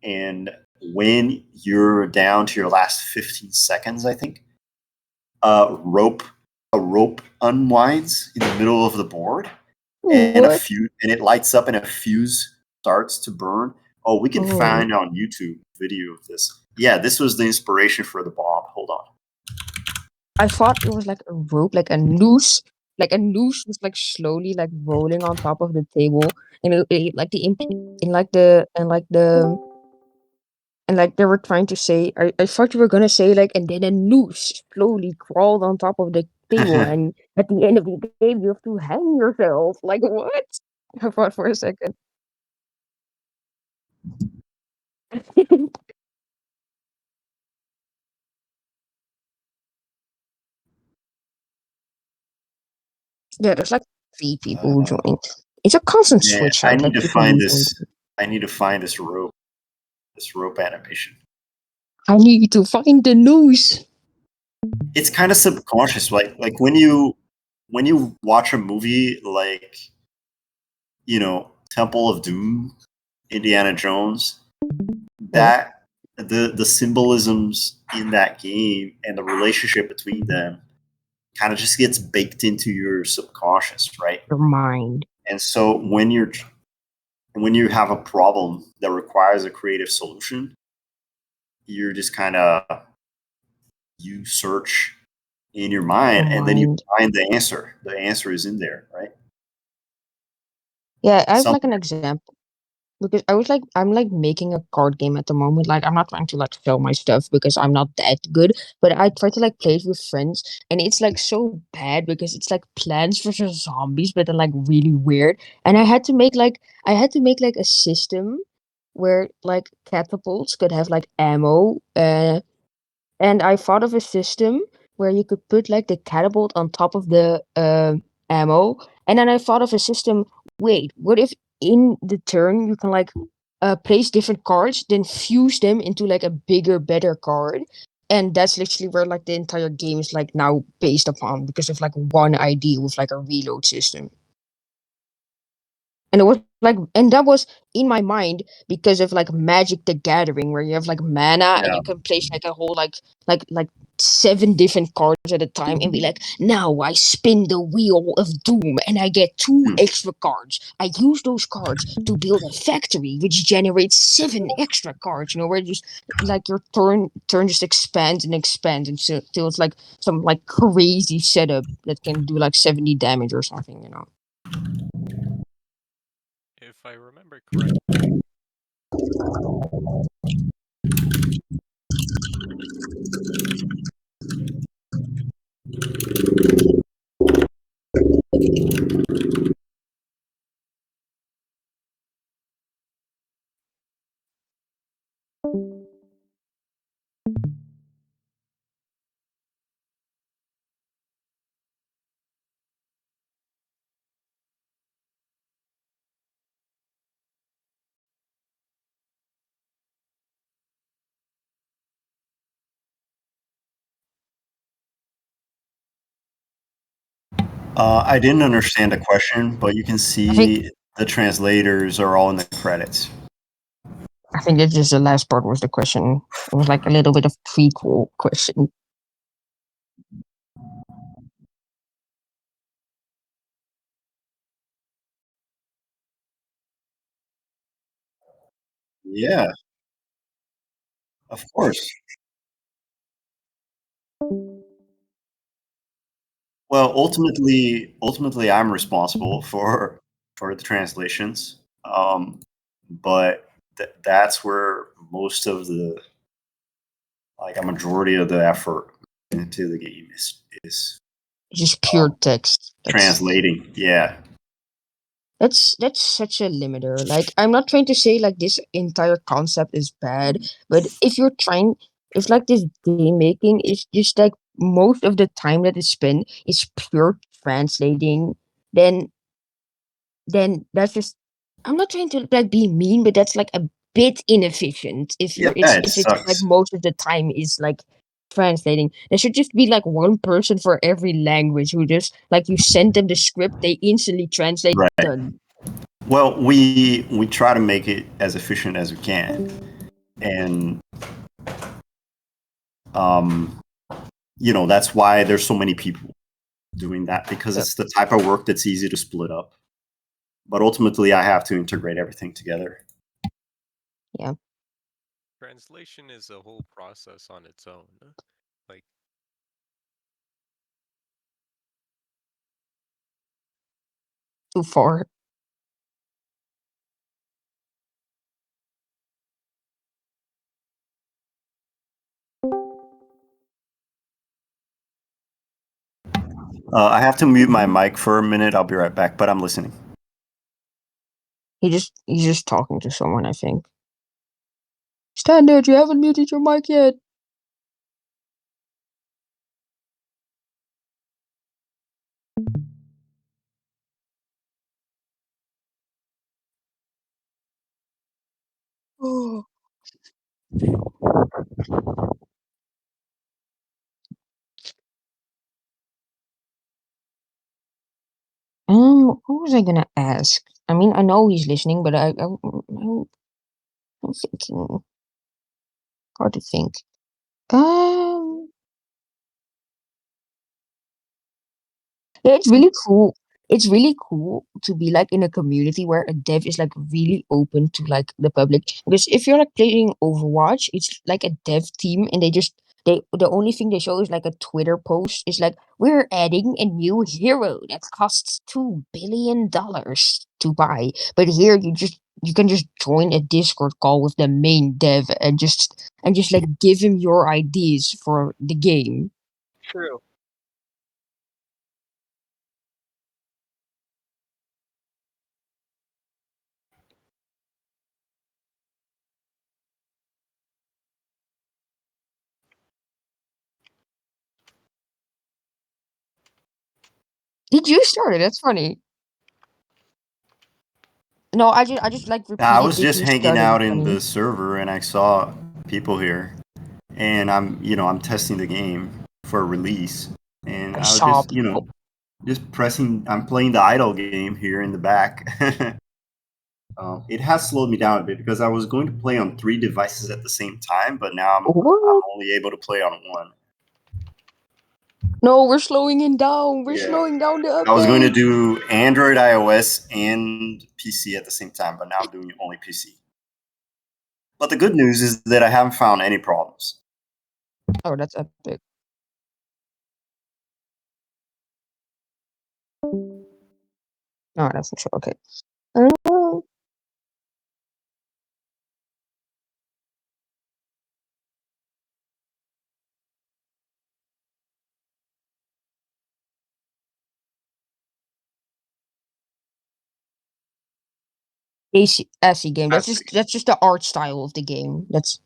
and when you're down to your last 15 seconds, I think, a rope unwinds in the middle of the board, and it lights up, and a fuse starts to burn. Oh, we can find on YouTube video of this. Yeah, this was the inspiration for the bomb. Hold on. I thought it was like a rope, like a noose. Like a noose was like slowly like rolling on top of the table, and it like the And like they were trying to say, I thought you were gonna say like, and then a noose slowly crawled on top of the table, and at the end of the game you have to hang yourself. Like what? I thought for a second. Yeah, there's like 3 people who joined. It's a constant Yeah, switch I out. need Like to people find leave and this. I need to find this rope animation. I need to find the noose. It's kind of subconscious, like when you watch a movie like Temple of Doom, Indiana Jones, that the symbolisms in that game and the relationship between them kind of just gets baked into your subconscious, right? Your mind. And so when you have a problem that requires a creative solution, you're just kind of you search in your mind, and then you Mind. find the answer. The answer is in there, right? Yeah, I have Some like an example. Because I'm like making a card game at the moment. Like I'm not trying to like sell my stuff because I'm not that good, but I try to like play it with friends, and it's like so bad because it's like Plants vs Zombies, but they're like really weird. And I had to make like a system where like catapults could have like ammo, and I thought of a system where you could put like the catapult on top of the ammo, and then I thought of a system. Wait, what if in the turn you can like place different cards, then fuse them into like a bigger, better card, and that's literally where like the entire game is like now based upon because of like one idea with like a reload system. And it was like, and that was in my mind because of like Magic the Gathering, where you have like mana and Yeah. you can place like a whole like 7 different cards at a time and be like, now I spin the wheel of doom and I get 2 extra cards. I use those cards to build a factory which generates 7 extra cards. Where just like your turn just expands and expands until it's like some like crazy setup that can do like 70 damage or something. If I remember correctly, I didn't understand the question, but you can I think see the translators are all in the credits. I think it's just the last part was the question. It was like a little bit of prequel question. Yeah, of course. Well, ultimately, I'm responsible for the translations, but that's where most of the like a majority of the effort into the game is Just pure text. translating. Yeah, That's such a limiter. Like I'm not trying to say like this entire concept is bad, but if like this game making is just like most of the time that is spent is pure translating, then that's just I'm not trying to like be mean, but that's like a bit inefficient yeah, it if it's like sucks. most of the time is like translating. There should just be like one person for every language who just like you send them the script, they instantly translate, Right. done. Well, we try to make it as efficient as we can, and um, that's why there's so many people doing that because Yeah. it's the type of work that's easy to split up. But ultimately, I have to integrate everything together. Yeah. translation is a whole process on its own. Like, Too far. I have to mute my mic for a minute. I'll be right back, but I'm listening. He's just talking to someone, I think. Standard, you haven't muted your mic yet. Oh. What was I gonna ask? I mean, I know he's listening, but I'm thinking. Hard to think. Yeah, it's really cool. It's really cool to be like in a community where a dev is like really open to like the public. Because if you're like playing Overwatch, it's like a dev team and they the only thing they show is like a Twitter post. It's like we're adding a new hero that costs $2 billion to buy. But here you can just join a Discord call with the main dev and just like give him your ideas for the game. True. Did you start it? That's funny. No, I just like I repeated. was Did just you hanging start it? out It's in funny. the server and I saw people here, and I'm testing the game for release, and I I was saw just people. just pressing. I'm playing the idle game here in the back. It has slowed me down a bit because I was going to play on 3 devices at the same time, but now I'm What? only able to play on 1. No, we're slowing it down. We're Yeah. slowing down the I was going to update. do Android, iOS, and PC at the same time, but now I'm doing only PC. But the good news is that I haven't found any problems. Oh, that's epic. No, that's not true. Okay. Uh, AC game. That's just the art style of the game. That's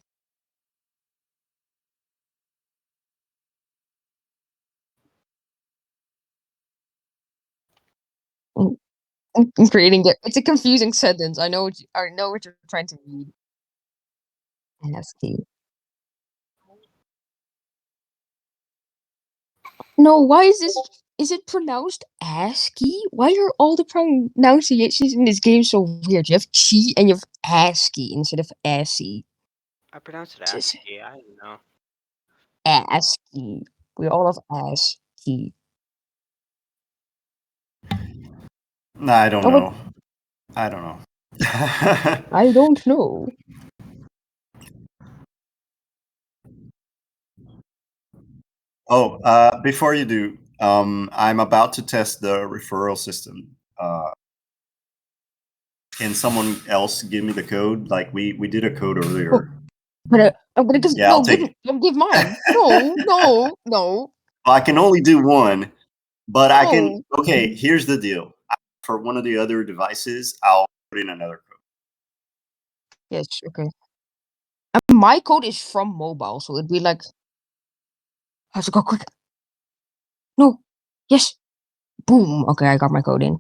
I'm creating it. It's a confusing sentence. I know what you're trying to read. ASCII. No, why is this? Is it pronounced ASCII? Why are all the pronunciations in this game so weird? You have chi and you have ASCII instead of ASCII. I pronounce it Just ASCII. I don't know. ASCII. We all have ASCII. Nah, I don't Oh, but know. I don't know. I don't know. Before you do, I'm about to test the referral system. Can someone else give me the code? Like we did a code earlier. I'm gonna give Yeah, I'll take it. don't give mine. No, no, no, I can only do one, but I can. no. Okay, here's the deal. For one of the other devices, I'll put in another code. Yes, okay. And my code is from mobile, so it'd be like I have to go quick. No. Yes. Boom. Okay, I got my code in.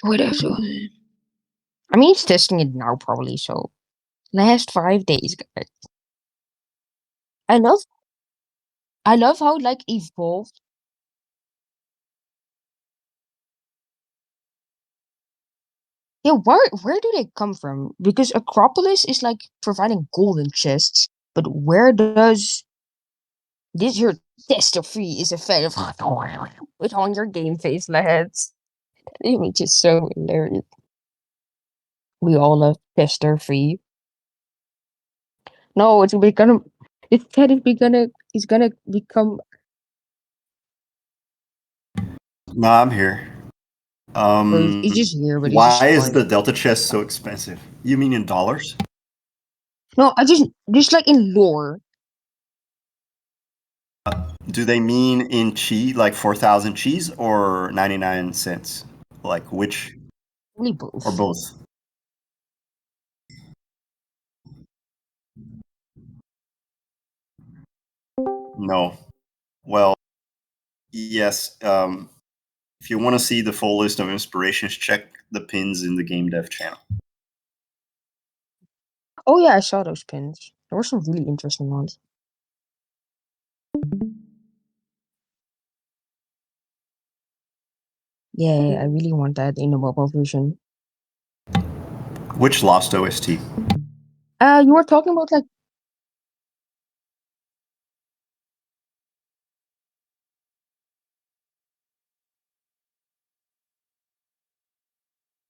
What else? I mean, it's testing it now, probably. So, last 5 days, guys. I love, I love how like evolved. Yeah, where do they come from? Because Acropolis is like providing golden chests, but where does this your tester free is a fan of with on your game face, lads? That image is so hilarious. We all love tester free. No, it's gonna. It's Ted is gonna. He's gonna become. No, I'm here. it's just here, but it's just Why is fine. the Delta chest so expensive? You mean in dollars? No, I just like in lore. Do they mean in chi, like 4,000 cheese, or 99 cents? Like which, Only or both. both? No. Well, yes. If you want to see the full list of inspirations, check the pins in the game dev channel. Oh yeah, I saw those pins. There were some really interesting ones. Yeah, I really want that in the mobile version. Which Lost OST? You were talking about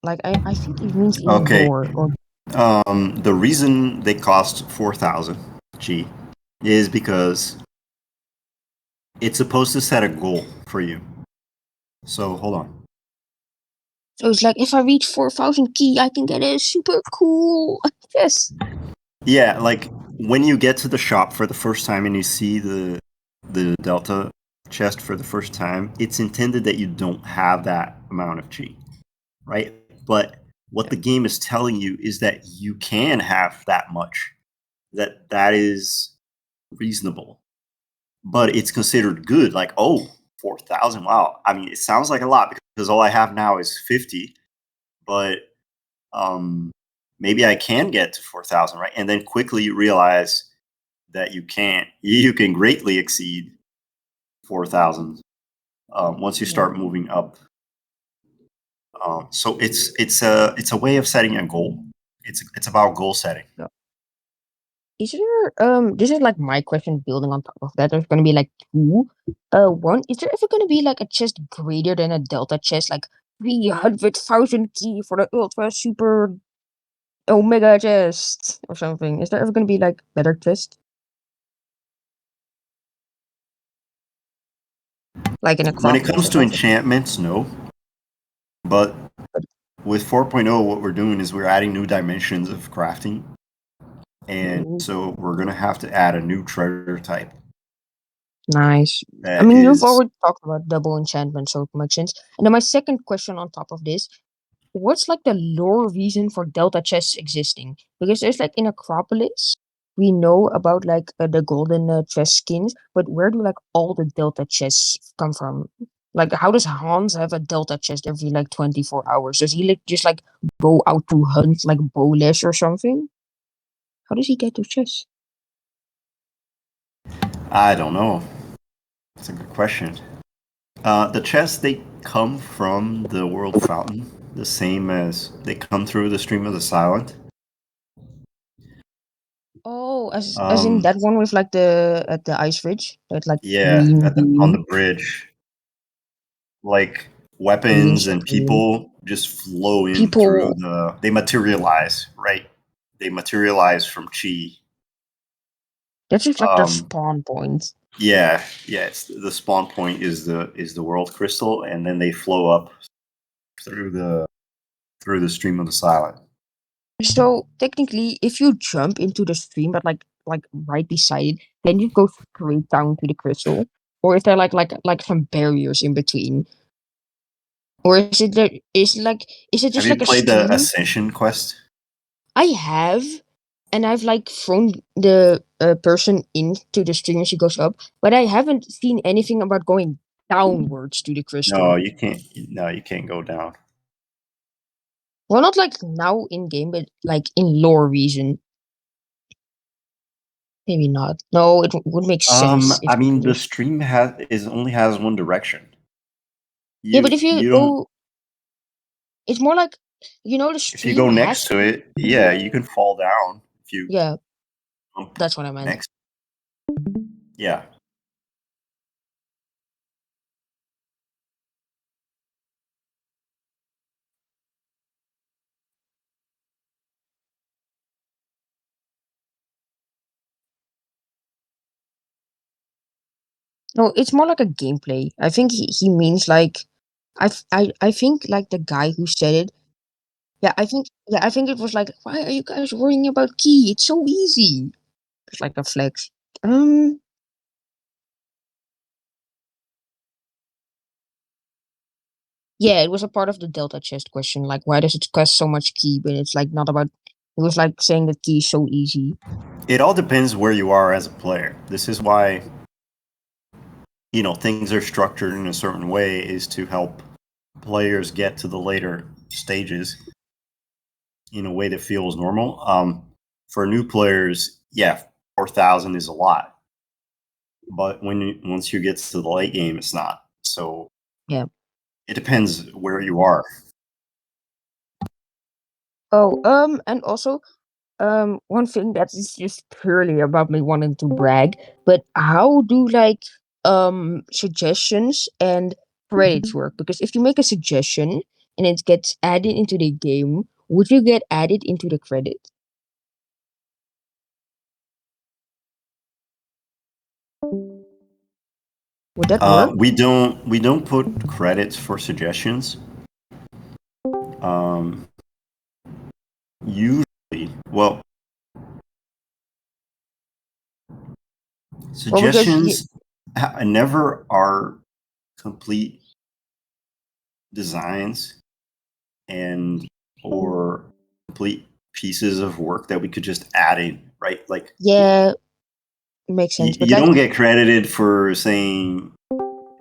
like I think it means in Okay. lore or The reason they cost 4,000 G is because it's supposed to set a goal for you. So hold on. so it's like if I reach 4,000 key, I can get a super cool yes. Yeah, like when you get to the shop for the first time and you see the Delta chest for the first time, it's intended that you don't have that amount of chi, right? But what the game is telling you is that you can have that much. That is reasonable. But it's considered good. Like, oh, 4,000. Wow. I mean, it sounds like a lot because all I have now is 50, but maybe I can get to 4,000, right? And then quickly you realize that you can't. You can greatly exceed 4,000 once you start moving up. So it's a way of setting a goal. It's about goal setting. Is there this is like my question building on top of that. There's gonna be like two. One, is there ever gonna be like a chest greater than a delta chest, like 300,000 key for the ultra super omega chest or something? Is there ever gonna be like better chest? Like in When it Acropolis comes or to something? enchantments, no. But with 4.0, what we're doing is we're adding new dimensions of crafting. And Ooh, so we're going to have to add a new treasure type. nice. I That mean, you've is, already talked about double enchantment, so it makes sense. And then my second question on top of this, what's like the lore reason for delta chests existing? Because there's like in Acropolis, we know about like the golden chest skins, but where do like all the delta chests come from? Like, how does Hans have a delta chest every like 24 hours? Does he like just like go out to hunt like bowless or something? How does he get those chests? I don't know. That's a good question. The chests, they come from the world fountain, the same as they come through the stream of the silent. Oh, as in that one with like the at the ice ridge, that like Yeah, green on the beam, bridge. Like green weapons and stone. people just flow in through People, they materialize, right? They materialize from chi. that's just like their Um, spawn point. yeah, it's the spawn point is the world crystal, and then they flow up through the stream of the silent. So technically, if you jump into the stream, but like right beside it, then you go straight down to the crystal. Or is there like some barriers in between? Or is it there? Is it Have just you like a played the stream? Ascension quest? I have, and I've like thrown the person into the stream and she goes up, but I haven't seen anything about going downwards to the No, crystal. you can't. No, you can't go down. Well, not like now in game, but like in lore reason. Maybe not. No, it would make sense if I it mean, the could. stream only has one direction. Yeah, but if you You don't. go, it's more like the If you stream go has. next to it, yeah, you can fall down if you Yeah, jump that's what I meant. next. Yeah. No, it's more like a gameplay. I think he means like I think like the guy who said it. Yeah, I think it was like, why are you guys worrying about key? It's so easy. It's like a flex. Yeah, it was a part of the delta chest question. Like, why does it cost so much key? But it's like not about. It was like saying that key is so easy. It all depends where you are as a player. This is why, things are structured in a certain way, is to help players get to the later stages in a way that feels normal. For new players, yeah, 4,000 is a lot, but once you get to the late game, it's not. So Yeah. it depends where you are. Oh, and also, one thing that is just purely about me wanting to brag, but how do like suggestions and credits work? Because if you make a suggestion and it gets added into the game, would you get added into the credit? Would that work? We don't put credits for suggestions. Usually, well, suggestions never are complete designs and or complete pieces of work that we could just add in, right? Like, Yeah, makes sense. But you like, don't get credited for saying,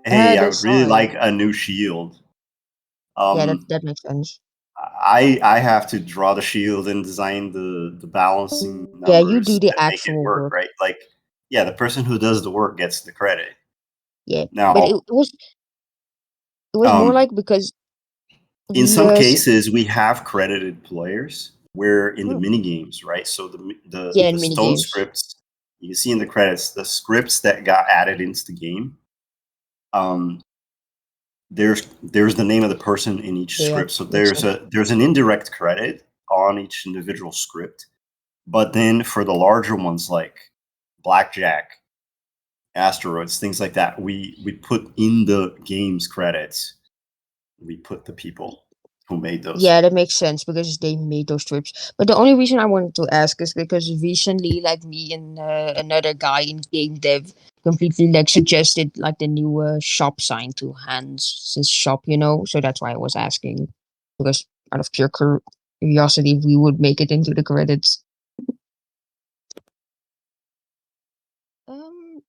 "Hey, I would that's really fine. like a new shield." Yeah, that makes sense. I have to draw the shield and design the balancing Yeah, you do numbers the that make it actual work, work. right? Like, yeah, the person who does the work gets the credit. Yeah, Now, but it was more like because in we some cases, we have credited players where in the oh, mini games, right? So yeah, the in mini stone games. scripts you can see in the credits, the scripts that got added into the game. There's the name of the person in each Yeah, script, so makes sense. there's an indirect credit on each individual script. But then for the larger ones like Blackjack, Asteroids, things like that, we put in the game's credits. We put the people who made those. Yeah, that makes sense because they made those trips. But the only reason I wanted to ask is because recently, like me and another guy in game dev completely like suggested like the new shop sign to Hans' shop, So that's why I was asking because out of pure curiosity, we would make it into the credits. Um.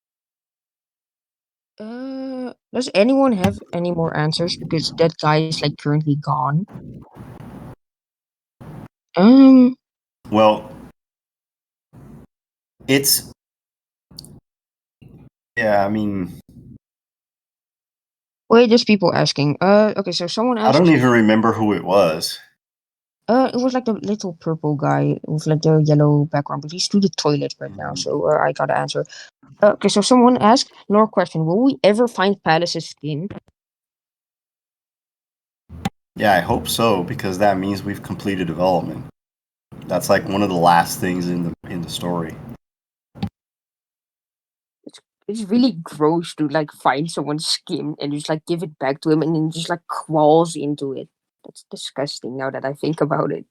Does anyone have any more answers? Because that guy is like currently gone. Well, it's yeah. I mean, Wait, there's people asking. Okay, so someone I don't asked. even remember who it was. It was like the little purple guy with like the yellow background, but he's to the toilet right now, so I gotta answer. Okay, so someone asked, lore question: will we ever find Palace's skin? Yeah, I hope so because that means we've completed development. That's like one of the last things in the story. It's really gross to like find someone's skin and just like give it back to him and then just like crawls into it. That's disgusting now that I think about it.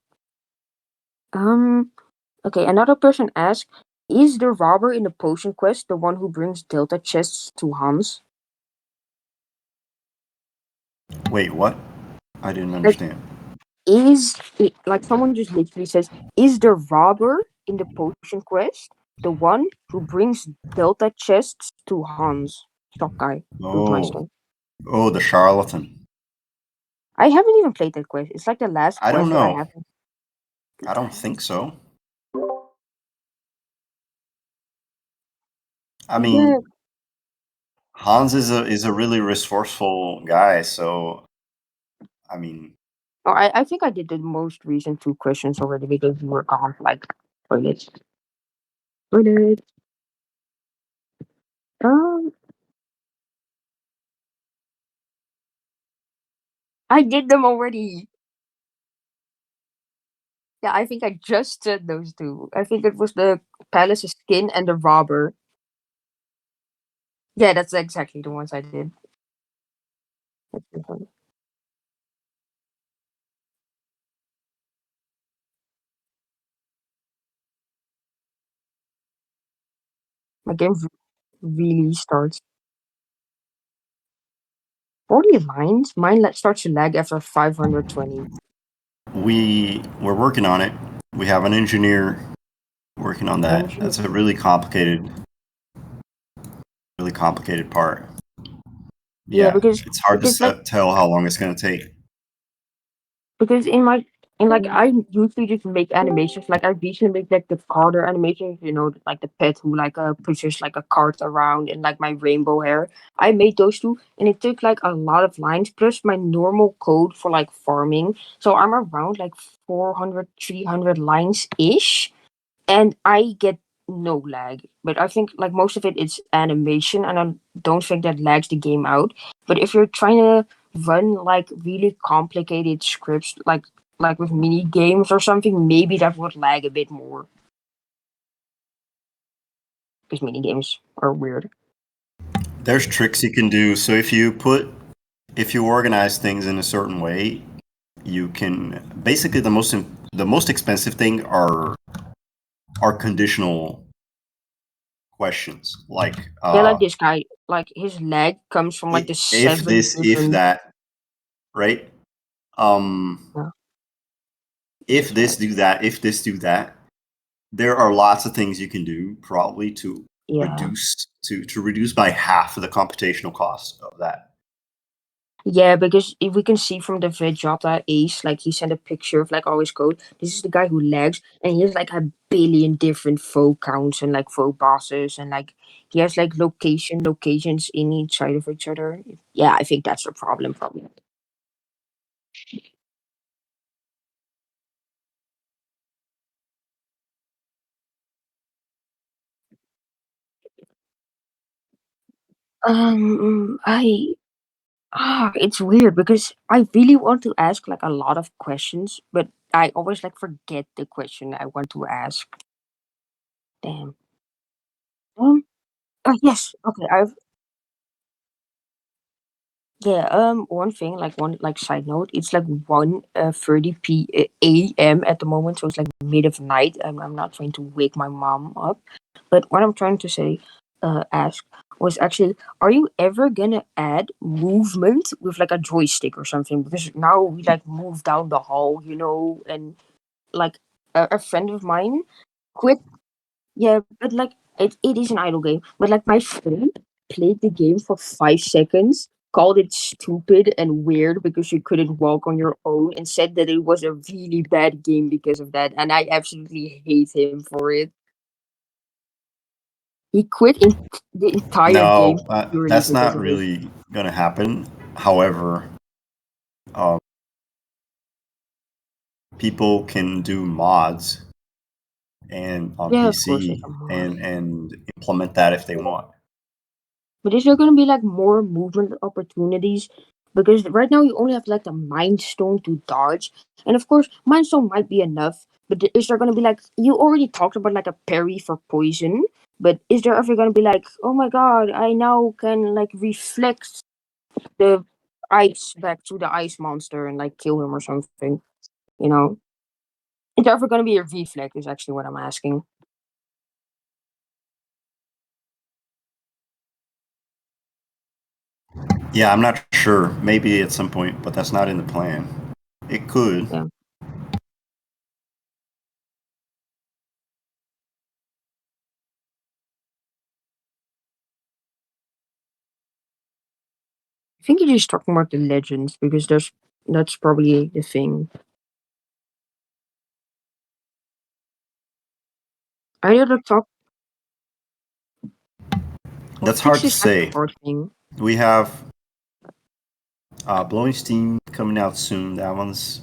Okay, another person asked, is the robber in the potion quest the one who brings Delta chests to Hans? Wait, what? I didn't Like, understand. is it, like someone just literally says, is the robber in the potion quest the one who brings Delta chests to Hans? Stock guy, Broodmeister. Oh, the charlatan. I haven't even played that quest. It's like the last I don't quest that I know. haven't. I don't think so. I Yeah. mean, Hans is a really resourceful guy, so I mean, Oh, I think I did the most recent two questions already because we were gone like toilet. Toilet. Um, I did them already. Yeah, I think I just said those two. I think it was the Palace's skin and the robber. Yeah, that's exactly the ones I did. That's the one. My game really starts 40 lines. Mine starts to lag after 520. We're working on it. We have an engineer working on that. That's a really complicated part. Yeah, because it's hard to tell how long it's going to take. Because I usually just make animations. Like I recently made like the Carter animations, like the pet who like pushes like a cart around and like my rainbow hair. I made those two and it took like a lot of lines plus my normal code for like farming. So I'm around like 400, 300 lines ish and I get no lag. But I think like most of it is animation, and I don't think that lags the game out. But if you're trying to run like really complicated scripts, like with mini games or something, maybe that would lag a bit more. Because mini games are weird. There's tricks you can do. So if you organize things in a certain way, you can basically the most expensive thing are conditional questions like Like this guy, like his lag comes from like the if 7 this, if different. that, right? Yeah. If this, do that. If this, do that. There are lots of things you can do probably to reduce by half the computational cost of that. Yeah, because if we can see from the Vegeta Ace, like he sent a picture of like all his code. This is the guy who lags, and he has like a billion different foe counts and like foe bosses, and like he has like locations in each side of each other. Yeah, I think that's the problem. Probably. It's weird because I really want to ask like a lot of questions, but I always like forget the question I want to ask. Damn. Yes. Okay. One thing, like one like side note, it's like 1:30 a.m. at the moment, so it's like mid of night, and I'm not trying to wake my mom up. But what I'm trying to ask was actually, are you ever gonna add movement with like a joystick or something? Because now we like move down the hall, and like a friend of mine quit. Yeah, but like it is an idle game. But like my friend played the game for 5 seconds, called it stupid and weird because you couldn't walk on your own, and said that it was a really bad game because of that. And I absolutely hate him for it. He quit the entire game No, purely that's because not of it. really gonna happen. However, um, people can do mods and on Yeah, of course, PC like a mod. and implement that if they want. But is there going to be like more movement opportunities? Because right now you only have like the Mind Stone to dodge, and of course Mind Stone might be enough. But is there going to be like, you already talked about like a parry for poison? But is there ever going to be like, oh my god, I now can like reflect the ice back to the ice monster and like kill him or something? You know, is there ever going to be a reflect? Is actually what I'm asking. Yeah, I'm not sure. Maybe at some point, but that's not in the plan. It could. Yeah. I think you're just talking about the legends because that's probably the thing. I other talk. That's hard to Is like say. the hard thing. We have Blowing Steam coming out soon. That one's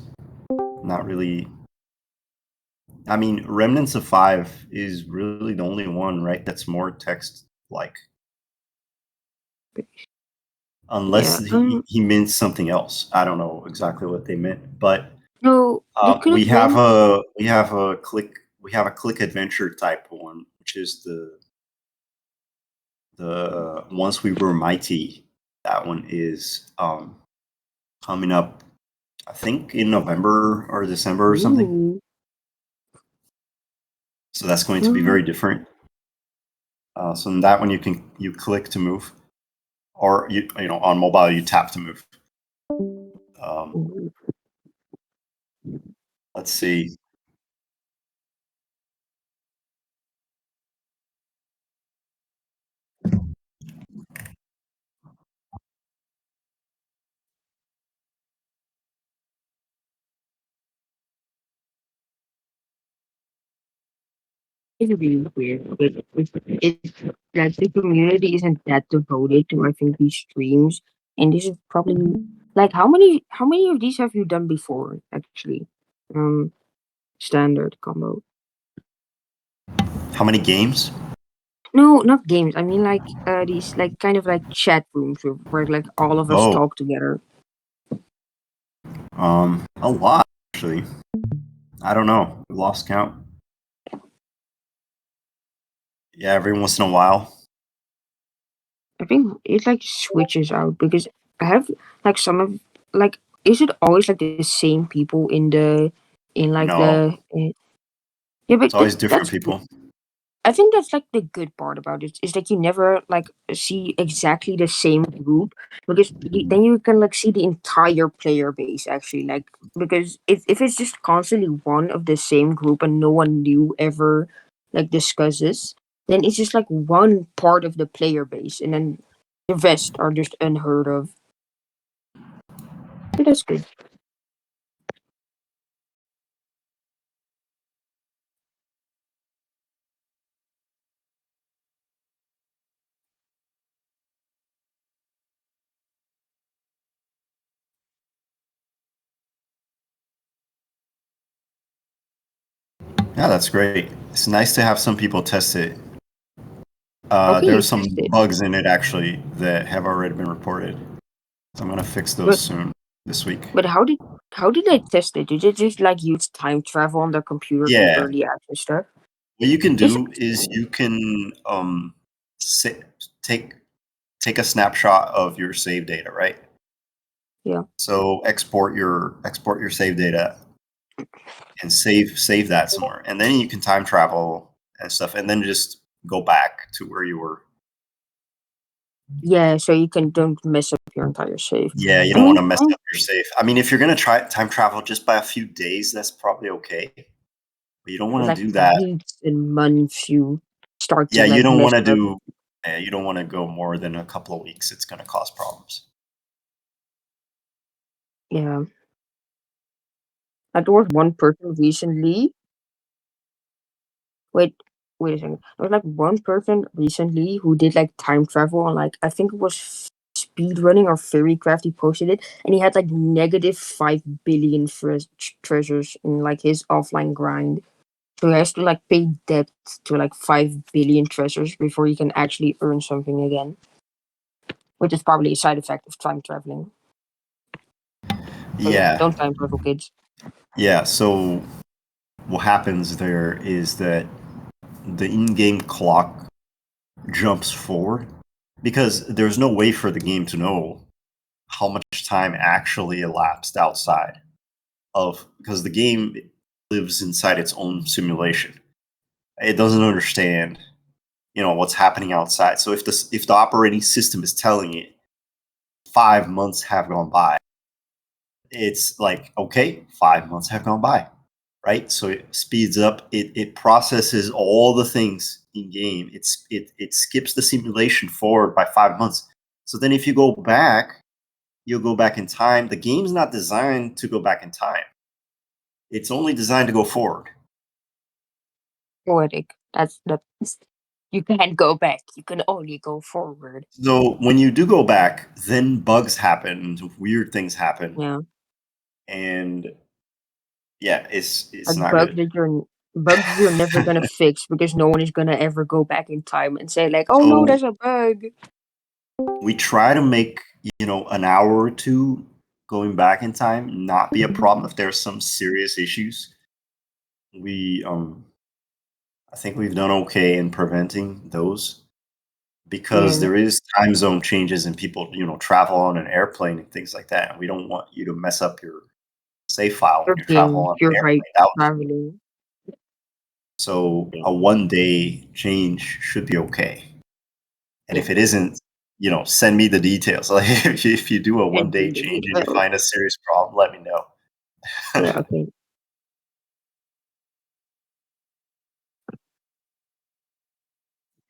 not really. I mean, Remnants of 5 is really the only one, right? That's more text like. Unless he meant something else. I don't know exactly what they meant, but No, they could we have meant. have a click adventure type one, which is the Once We Were Mighty. That one is coming up, I think in November or December or something. Ooh. So that's going to be very different. So in that one, you click to move, or on mobile you tap to move. Let's see. It's really weird, but it's like the community isn't that devoted to I think these streams, and this is probably like how many of these have you done before actually? Standard combo. How many games? No, not games. I mean like these like kind of like chat rooms where like all of us Oh, talk together. a lot actually. I don't know. We lost count. Yeah, every once in a while. I think it like switches out because I have like some of like is it always like the same people in like No, yeah, it's but always different that's people. I think that's like the good part about it is that you never like see exactly the same group because then you can like see the entire player base actually like because if it's just constantly one of the same group and no one new ever like discusses, then it's just like one part of the player base and then the rest are just unheard of. So that's good. Yeah, that's great. It's nice to have some people test it. How can There you are some test it? bugs in it actually that have already been reported. So I'm gonna fix those But soon this week. but how did they test it? Did they just like use time travel on their computer from Yeah, early access stuff? what you can Is do is you can sa- take take a snapshot of your save data, right? yeah. So export your save data and save that somewhere, and then you can time travel and stuff, and then just go back to where you were. Yeah, so you can don't mess up your entire save. Yeah, you I don't want mean, to mess up your save. I mean, if you're gonna try time travel just by a few days, that's probably okay. But you don't for want like to do that. weeks and months, you start to Yeah, you like don't mess want to up. do. Yeah, you don't want to go more than a couple of weeks. It's gonna cause problems. Yeah, like there was one person recently. Wait, wait a second. There was like one person recently who did like time travel on like I think it was speed running or fairy craft. He posted it, and he had like negative 5 billion treasures in like his offline grind. So he has to like pay debt to like 5 billion treasures before he can actually earn something again, which is probably a side effect of time traveling. So yeah, Yeah, don't time travel, kids. yeah. So what happens there is that the in-game clock jumps forward because there's no way for the game to know how much time actually elapsed outside of because the game lives inside its own simulation. It doesn't understand, what's happening outside. So if the operating system is telling it 5 months have gone by, it's like okay, 5 months have gone by, right? So it speeds up. It processes all the things in game. It skips the simulation forward by 5 months. So then if you go back, you'll go back in time. The game's not designed to go back in time. It's only designed to go forward. Poetic. That's you can't go back. You can only go forward. So when you do go back, then bugs happen, weird things happen, Yeah, and yeah, it's like not good. bugs you're never gonna fix because no one is gonna ever go back in time and say like, oh no, So there's a bug. we try to make an hour or two going back in time not be a problem if there's some serious issues. We I think we've done okay in preventing those because Yeah, there is time zone changes and people travel on an airplane and things like that. And we don't want you to mess up your save file when your you travel game, on your an right airplane out. traveling. So a 1 day change should be okay. And if it isn't, send me the details. Like if you do a 1 day change and you find a serious problem, let me know. Yeah, okay.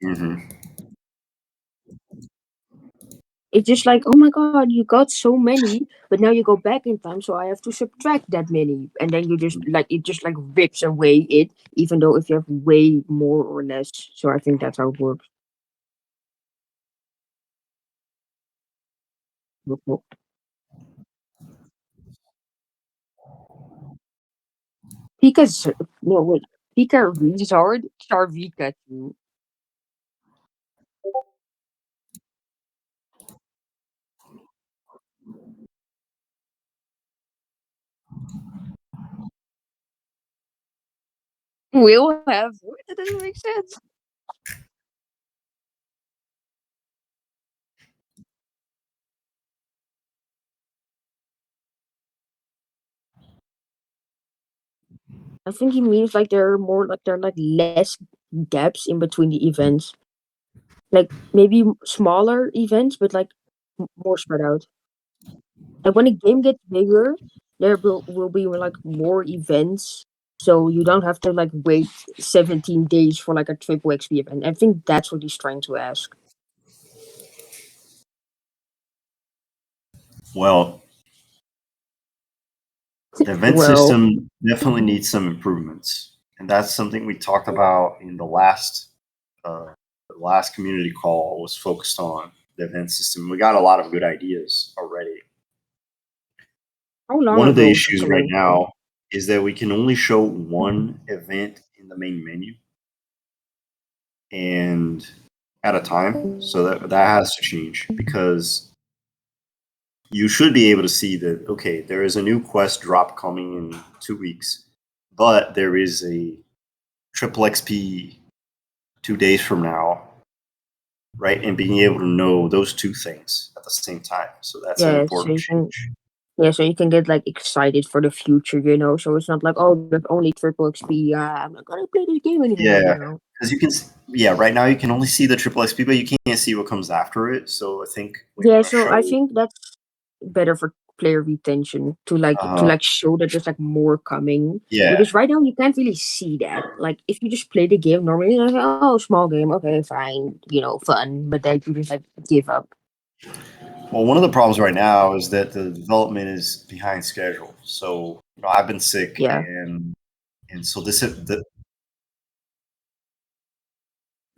Hmm. It's just like, oh my god, you got so many, but now you go back in time, so I have to subtract that many, and then you just like it just like rips away it, even though if you have way more or less. So I think that's how it works. Pika's no wait, Pika Wizard Charvika too. Will have what? That doesn't make sense. I think he means like there are like less gaps in between the events. Like maybe smaller events, but like more spread out. And when a game gets bigger, there will be like more events, so you don't have to like wait 17 days for like a triple XP event. I think that's what he's trying to ask. Well, the event Well, system definitely needs some improvements, and that's something we talked about in uh, the last community call was focused on the event system. We got a lot of good ideas already. how long One of the ago issues right actually? now is that we can only show one event in the main menu and at a time. So that has to change because you should be able to see that, okay, there is a new quest drop coming in 2 weeks, but there is a triple XP 2 days from now, right? And being able to know those two things at the same time. So that's an Yeah, so important you can change. so you can get like excited for the future, you know. So it's not like, oh, there's only triple XP. I'm not gonna play this game anymore, you Yeah, know. because right now you can only see the triple XP, but you can't see what comes after it. So I think we Yeah, want to so I show. think that's better for player retention to show that there's like more coming. Yeah. Because right now you can't really see that. Like if you just play the game normally, you're like, oh, small game, okay, fine, fun. But then you just like give up. Well, one of the problems right now is that the development is behind schedule. So I've been sick, Yeah. and so this is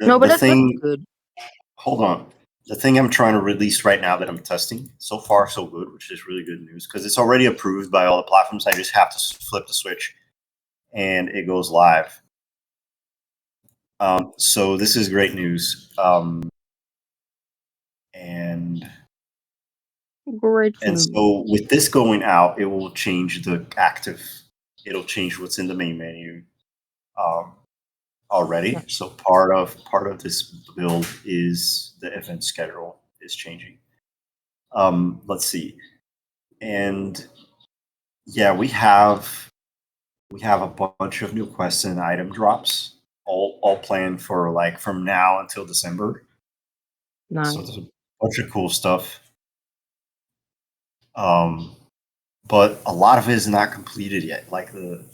No, but the that's thing. good. Hold on. The thing I'm trying to release right now that I'm testing, so far so good, which is really good news because it's already approved by all the platforms. I just have to flip the switch, and it goes live. So this is great news. And Great and news. so with this going out, it will change the active. It'll change what's in the main menu already. Nice. So part of this build is the event schedule is changing. Let's see, and yeah, we have a bunch of new quests and item drops, all planned for like from now until December. So Nice. there's a bunch of cool stuff. But a lot of it is not completed yet. Like the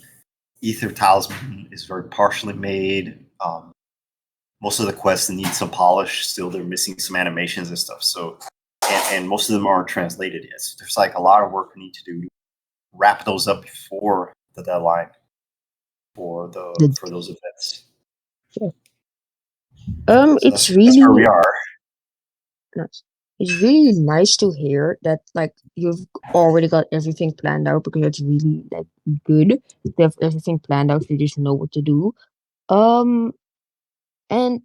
Ether Talisman is very partially made. Most of the quests need some polish. Still, they're missing some animations and stuff. So, and most of them aren't translated yet. So there's like a lot of work we need to do to wrap those up before the deadline for those events. Yeah. So It's that's where we really are. nice. It's really nice to hear that like you've already got everything planned out because it's really like good to have everything planned out. You just know what to do. Um, and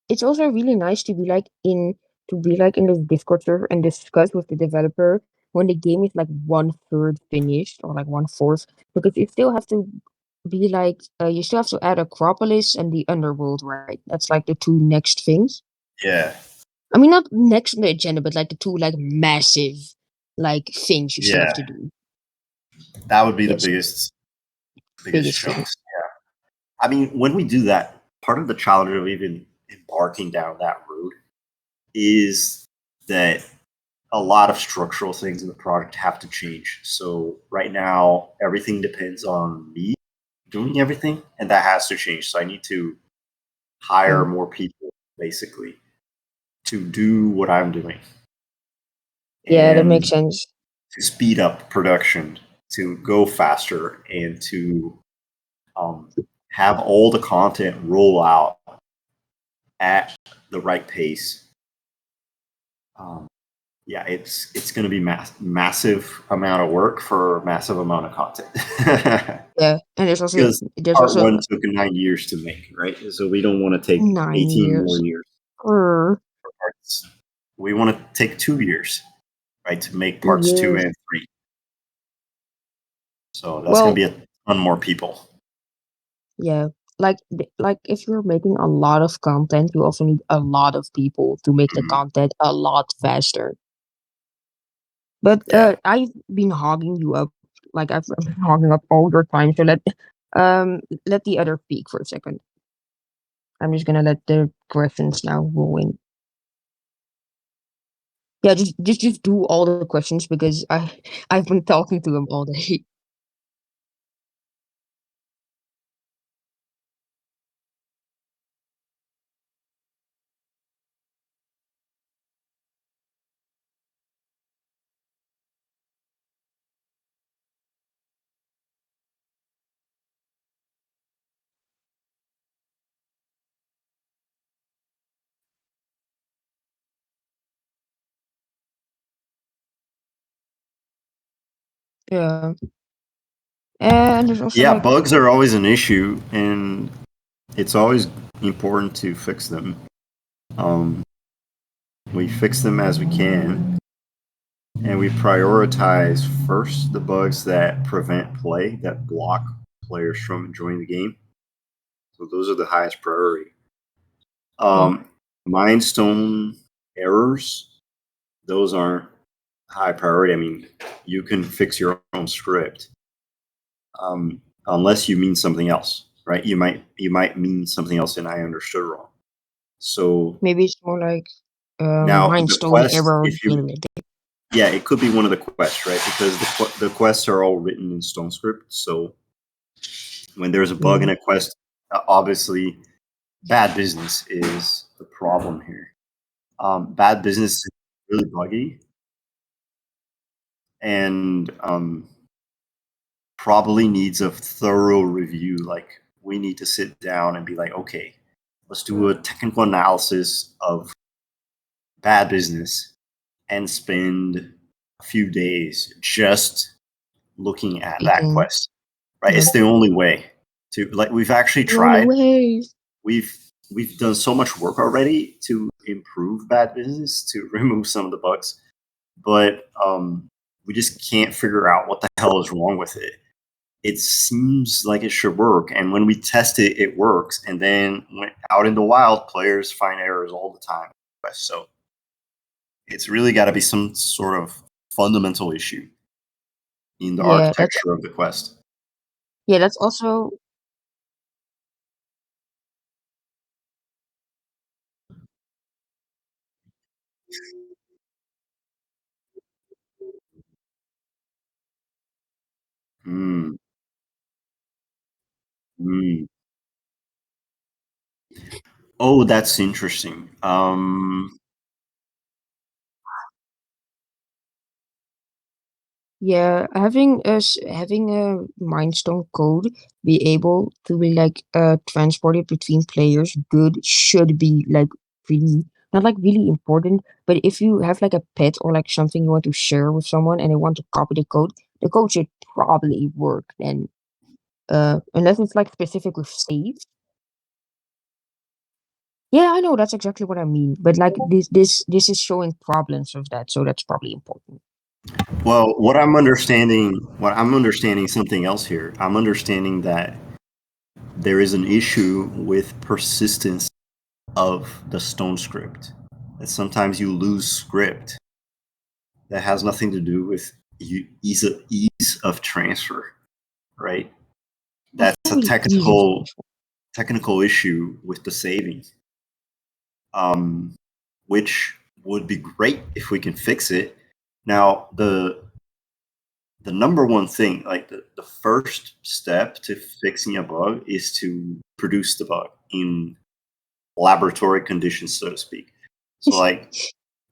it's also really nice to be like in this Discord server and discuss with the developer when the game is like 1/3 finished or like 1/4 because you still have to be like you still have to add Acropolis and the Underworld, right? That's like the two next things. Yeah, I mean, not next on the agenda, but like the two like massive like things you still have yeah, to do. that would be the Yes, biggest biggest thing. chunks. I mean, when we do that, part of the challenge of even embarking down that road is that a lot of structural things in the project have to change. So right now, everything depends on me doing everything, and that has to change. So I need to hire more people, basically, to do what I'm doing. Yeah, that And makes sense. to speed up production, to go faster, and to have all the content roll out at the right pace. Yeah, it's going to be massive amount of work for massive amount of content. Yeah, and there's Because part also one took 9 years to make, right? So we don't want to take 9 18 more years. years Or for parts. We want to take 2 years, right, to make 2 parts 2 years. and 3. So that's going to be a ton more people. Yeah, like if you're making a lot of content, you also need a lot of people to make the content a lot faster. But I've been hogging you up, like I've been hogging up all your time. So let the other speak for a second. I'm just gonna let the questions now roll in. Yeah, just do all the questions because I've been talking to him all day. Yeah, and there's also Yeah, like bugs are always an issue, and it's always important to fix them. We fix them as we can, and we prioritize first the bugs that prevent play, that block players from enjoying the game. So those are the highest priority. Mindstone errors, those aren't high priority. I mean, you can fix your own script, unless you mean something else, right? You might mean something else, and I understood wrong. So maybe it's more like now the milestone quest, error if you generated. yeah, it could be one of the quests, right? Because the quests are all written in stone script. So when there's a bug in a quest, obviously bad business is the problem here. Bad business is really buggy, and probably needs a thorough review. Like we need to sit down and be like, okay, let's do a technical analysis of bad business and spend a few days just looking at that Speaking. quest. Right? Yeah. It's the only way to like we've actually The only tried. way. We've done so much work already to improve bad business, to remove some of the bugs, but we just can't figure out what the hell is wrong with it. It seems like it should work, and when we test it, it works. And then when out in the wild, players find errors all the time. So it's really got to be some sort of fundamental issue in the Yeah, architecture of the quest. that's also Mm, mm. Oh, that's interesting. yeah, having a milestone code be able to be like transported between players good should be like really not like really important, but if you have like a pet or like something you want to share with someone and they want to copy the code should probably work then unless it's like specifically saved. Yeah, I know that's exactly what I mean, but like this is showing problems of that, so that's probably important. Well, what I'm understanding something else here. I'm understanding that there is an issue with persistence of the stone script. That sometimes you lose script that has nothing to do with ease of transfer, right? That's a Really easy to technical transfer. technical issue with the saving, which would be great if we can fix it. Now, the number one thing, like the first step to fixing a bug is to produce the bug in laboratory conditions, so to speak. So like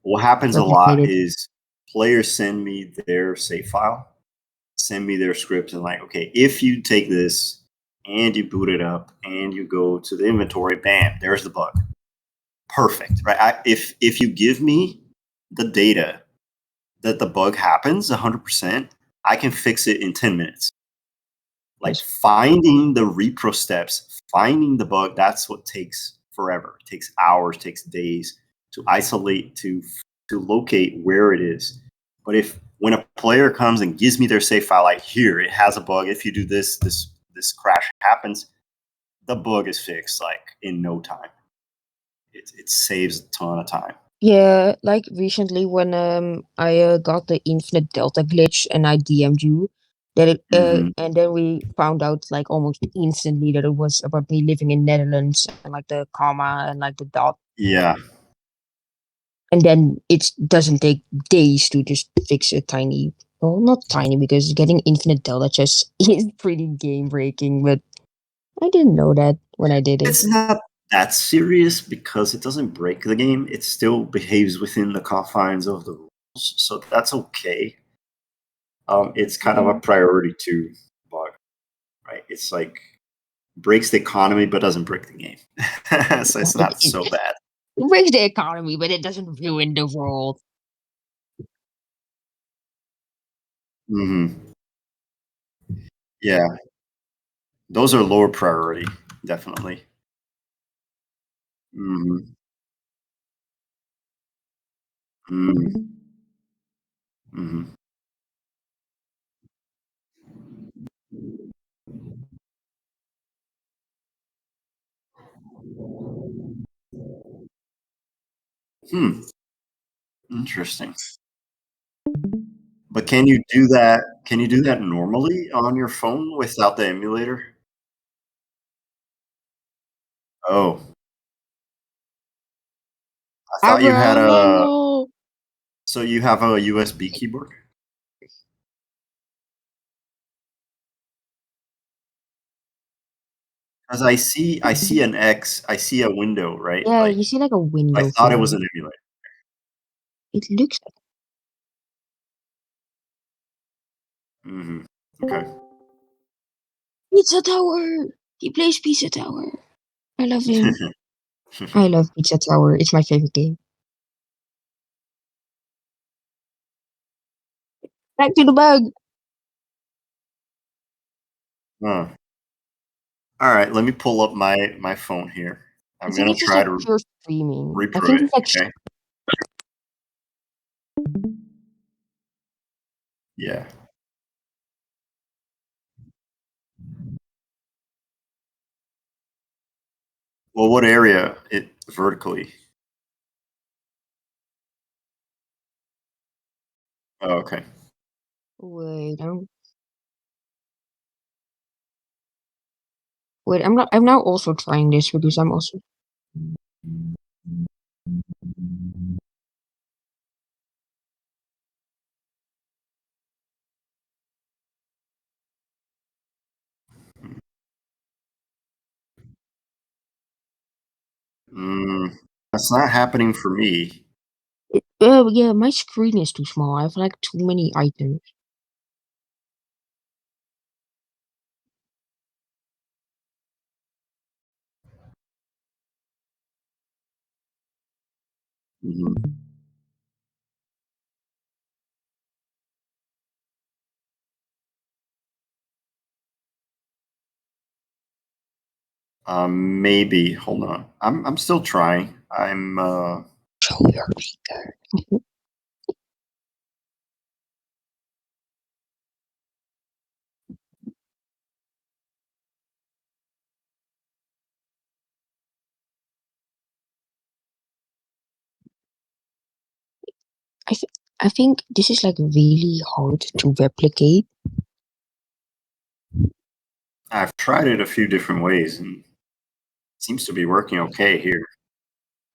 what happens a lot is players send me their save file, send me their script, and like, okay, if you take this and you boot it up and you go to the inventory, bam, there's the bug. Perfect, right? If you give me the data that the bug happens 100%, I can fix it in 10 minutes. Like finding the repro steps, finding the bug, that's what takes forever. It takes hours, takes days to isolate, to locate where it is. But when a player comes and gives me their save file, like here, it has a bug. If you do this crash happens, the bug is fixed like in no time. It saves a ton of time. Yeah, like recently when I got the infinite delta glitch and I DM'd you, that it and then we found out like almost instantly that it was about me living in Netherlands and like the comma and like the dot. Yeah. And then it doesn't take days to just fix a tiny, well, not tiny, because getting infinite delta chess is pretty game breaking, but I didn't know that when I did it. It's not that serious because it doesn't break the game. It still behaves within the confines of the rules, so that's okay. It's kind of a priority 2 bug, right? It's like breaks the economy but doesn't break the game, so it's not so bad. It breaks the economy, but it doesn't ruin the world. Yeah, those are lower priority, definitely. Mm-hmm. Mm-hmm. Interesting. But can you do that? Can you do that normally on your phone without the emulator? Oh, I thought you had a. So you have a USB keyboard? Because I see an X, I see a window, right? Yeah, Like you see like a window. I thought it was an emulator. It looks like. Okay. Pizza Tower! He plays Pizza Tower. I love him. I love Pizza Tower. It's my favorite game. Back to the bug. All right, let me pull up my phone here. I'm gonna It's just try like to pure streaming. I repro think it. it's like Okay. Yeah. Well, what area? It vertically. Oh, okay. wait, I'm now also trying this because I'm also That's not happening for me. yeah, my screen is too small. I have like too many items. Maybe. Hold on. I'm still trying. Show your finger. I think this is like really hard to replicate. I've tried it a few different ways and Seems to be working okay here.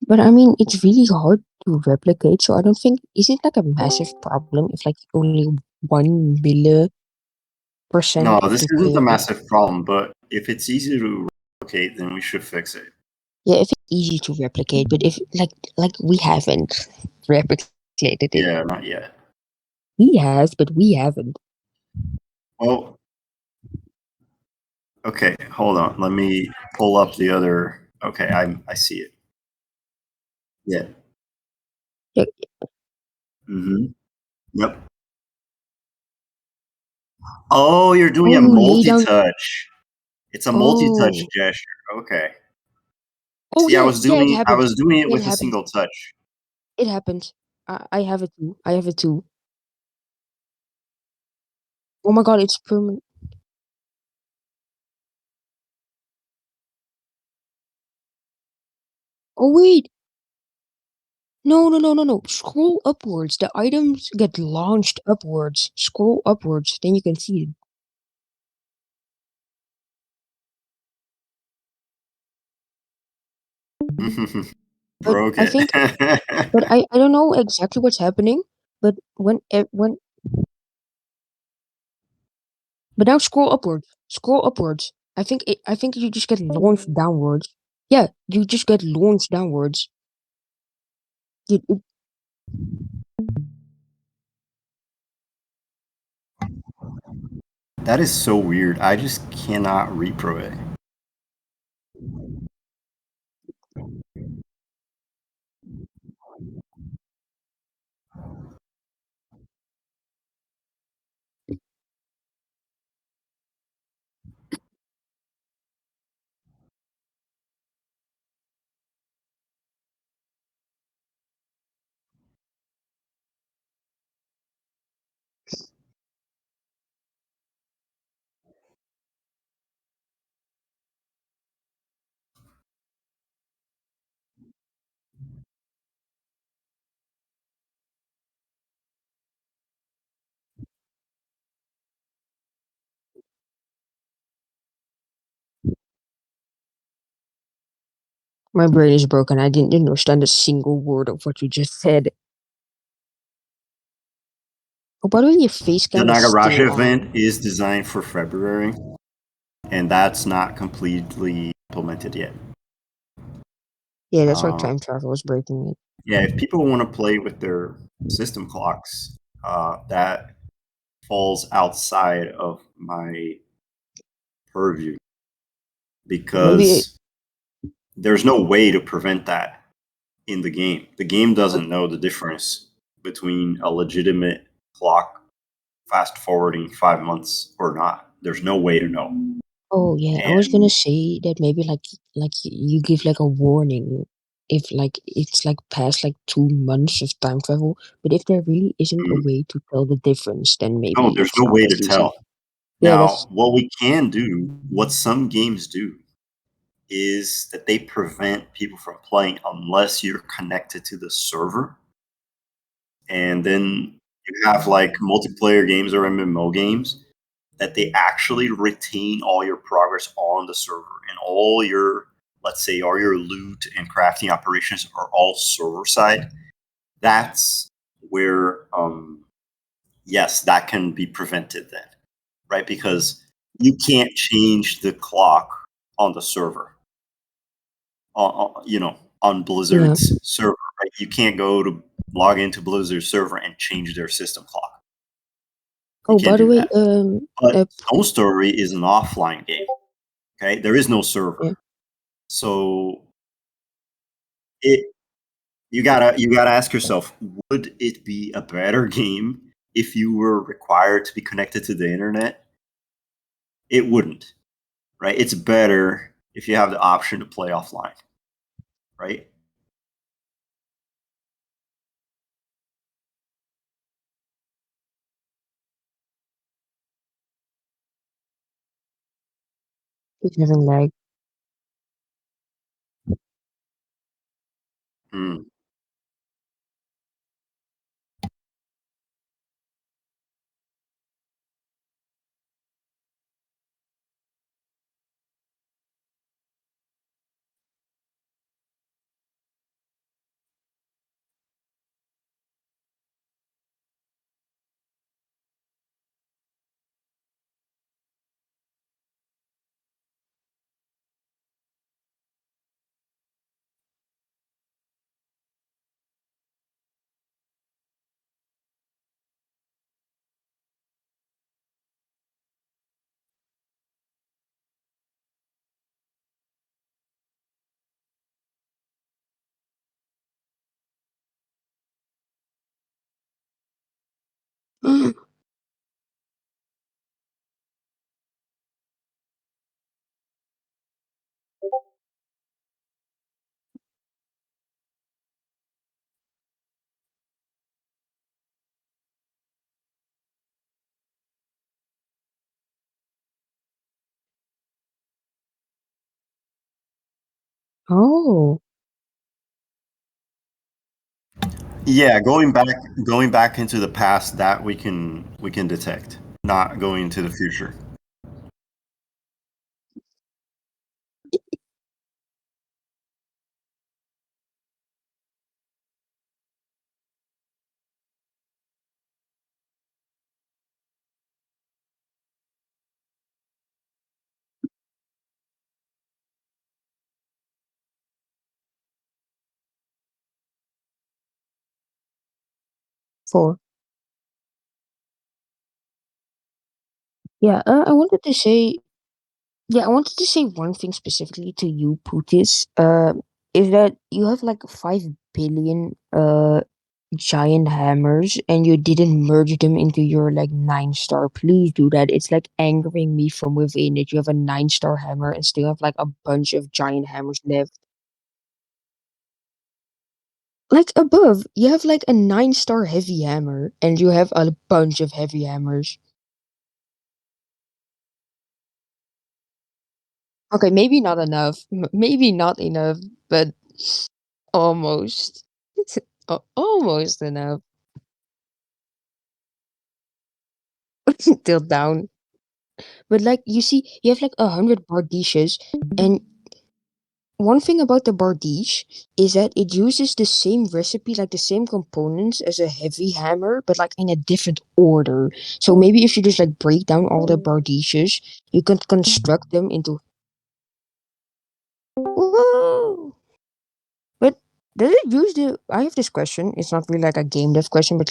But I mean, it's really hard to replicate. So I don't think is it like a massive problem if like only 1 milli% No, of this the isn't a player. massive problem, but if it's easy to replicate, then we should fix it. Yeah, if it's easy to replicate, but if like we haven't replicated it. Yeah, not yet. He has, but we haven't. Well, okay, hold on. Let me pull up the other. Okay, I see it. Yeah. Yeah. Mm-hmm. Yep. Oh, you're doing Oh, a you lay down. multi-touch. It's a multi-touch Oh. gesture. Okay. Oh See, yeah, yeah, it I happened. was doing it It with a happened. single touch. It happened. I have it too. I have it too. Oh my god, it's permanent. Oh wait. No. Scroll upwards. The items get launched upwards. Scroll upwards, then you can see it. But Broke I it. think, but I don't know exactly what's happening. But when, but now scroll upwards. Scroll upwards. I think you just get launched downwards. Yeah, you just get launched downwards. It, That is so weird. I just cannot repro it. my brain is broken. I didn't understand a single word of what you just said. Oh, by the way, your face The cam is Nagaraja still on. event is designed for February, and that's not completely implemented yet. Yeah, that's why time travel is breaking it. Yeah, if people want to play with their system clocks, that falls outside of my purview Maybe because there's no way to prevent that in the game. The game doesn't know the difference between a legitimate clock fast forwarding 5 months or not. There's no way to know. Oh yeah, I was gonna say that maybe you give like a warning if like it's like past like 2 months of time travel. But if there really isn't a way to tell the difference, then maybe No, there's it's no not way to as easy. tell. Yeah, Now, that's what we can do, what some games do, is that they prevent people from playing unless you're connected to the server. And then you have like multiplayer games or MMO games that they actually retain all your progress on the server and all your, let's say, all your loot and crafting operations are all server side. That's where, yes, that can be prevented then, right? Because you can't change the clock on the server, on yeah. Blizzard's server, right? You can't go to log into Blizzard's server and change their system clock. You Oh, by can't the do way, that. But Stone Story is an offline game. Okay, there is no server, yeah. so it you gotta ask yourself: would it be a better game if you were required to be connected to the internet? It wouldn't, right? It's better if you have the option to play offline, right? It's having lag. Mm. Oh, Yeah, going back into the past, that we can detect, not going into the future. four. Yeah, I wanted to say one thing specifically to you, Putis. Is that you have like 5 billion giant hammers and you didn't merge them into your like 9-star. Please do that. It's like angering me from within that you have a 9-star hammer and still have like a bunch of giant hammers left. Like above, you have like a 9-star heavy hammer and you have a bunch of heavy hammers. Okay, maybe not enough. Maybe not enough, but almost. Almost enough. Till down. But like you see, you have like 100 bardishes, and one thing about the bardiche is that it uses the same recipe, like the same components as a heavy hammer, but like in a different order. So maybe if you just like break down all the bardiches, you can construct them into. Whoa! But does it use the? I have this question. It's not really like a game dev question, but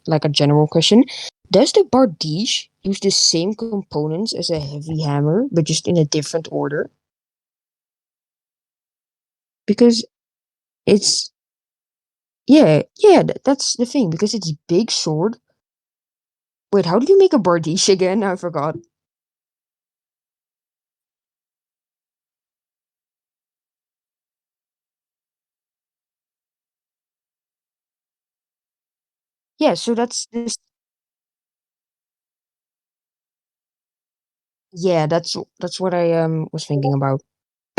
like a general question. Does the bardiche use the same components as a heavy hammer, but just in a different order? Because it's yeah, that's the thing. Because it's big sword. Wait, how do you make a bardiche again? I forgot. Yeah, so that's this. Yeah, that's what I was thinking about.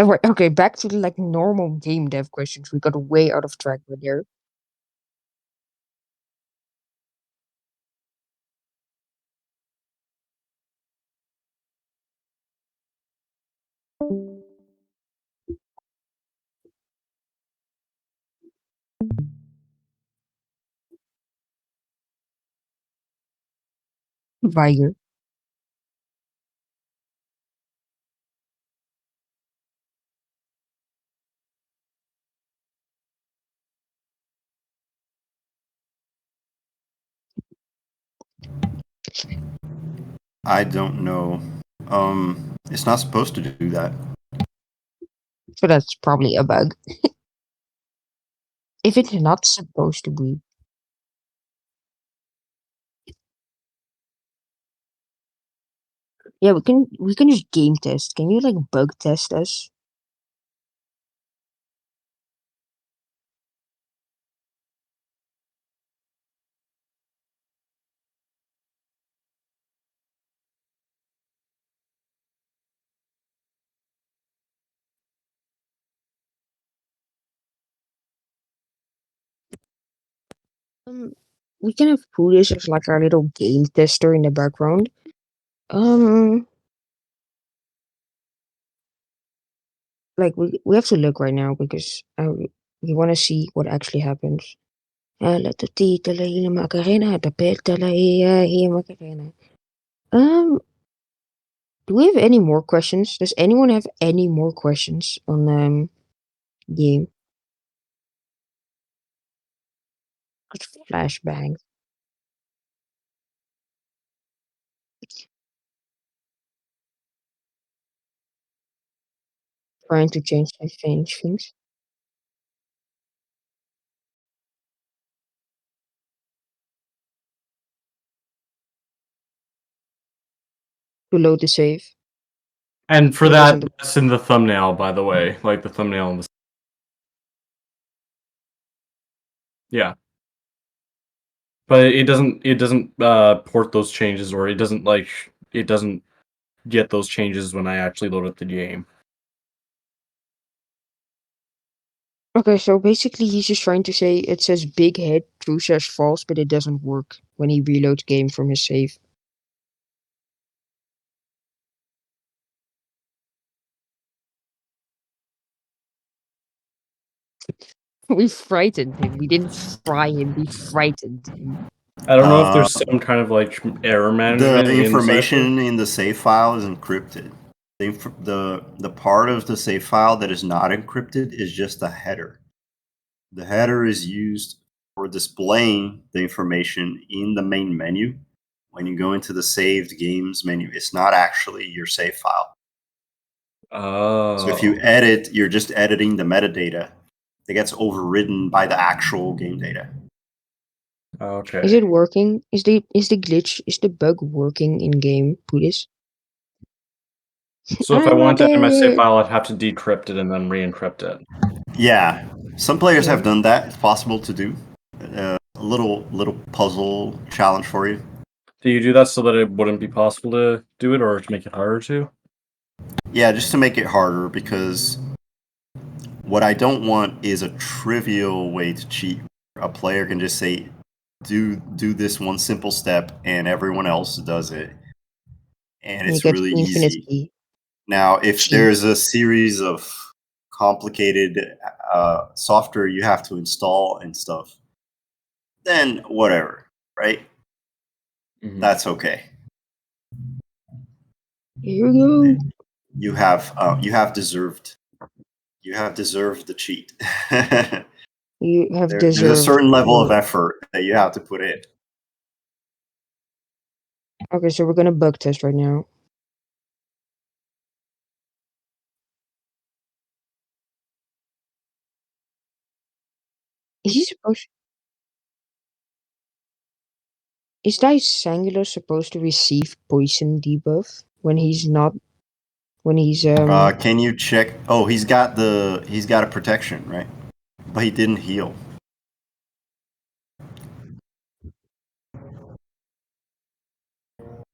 Right, okay, back to the like normal game dev questions. We got way out of track with there. Viger. I don't know. It's not supposed to do that. So that's probably a bug. If it's not supposed to be. Yeah, we can just game test. Can you like bug test us? Um we can have Foolish as like our little game tester in the background. Um like we have to look right now because we want to see what actually happens. La tutita la hila Macarena, the peta la hila Macarena. Do we have any more questions? Does anyone have any more questions on game? Flashbang. Trying to change things. To load the save. And for It that, doesn't. that's in the thumbnail, by the way. Like the thumbnail in the. Yeah. But it doesn't port those changes, or it doesn't get those changes when I actually load up the game. Okay, so basically he's just trying to say it says big head, true says false, but it doesn't work when he reloads game from his save. We frightened him. We didn't fry him, we frightened him. I don't know if there's some kind of like error management. The information in in the save file is encrypted. The part of the save file that is not encrypted is just the header. The header is used for displaying the information in the main menu. When you go into the saved games menu, it's not actually your save file. Oh. So if you edit, you're just editing the metadata that gets overridden by the actual game data. Okay. Is it working? Is the glitch, is the bug working in game, Pudis? So if I want that in my save file, I'd have to decrypt it and then re-encrypt it. Yeah, some players have done that. It's possible to do. A little puzzle challenge for you. Do you do that so that it wouldn't be possible to do it, or to make it harder to? Yeah, just to make it harder, because what I don't want is a trivial way to cheat. A player can just say, do this one simple step, and everyone else does it. And it's really easy. Now, if there's a series of complicated software you have to install and stuff, then whatever, right? Mm-hmm. That's okay. Here we go. You have deserved the cheat. You have There's a certain level of effort that you have to put in. Okay, so we're gonna bug test right now. Is he supposed? Is Dysangulus supposed to receive poison debuff when he's not? When he's Can you check? Oh, he's got a protection, right? But he didn't heal.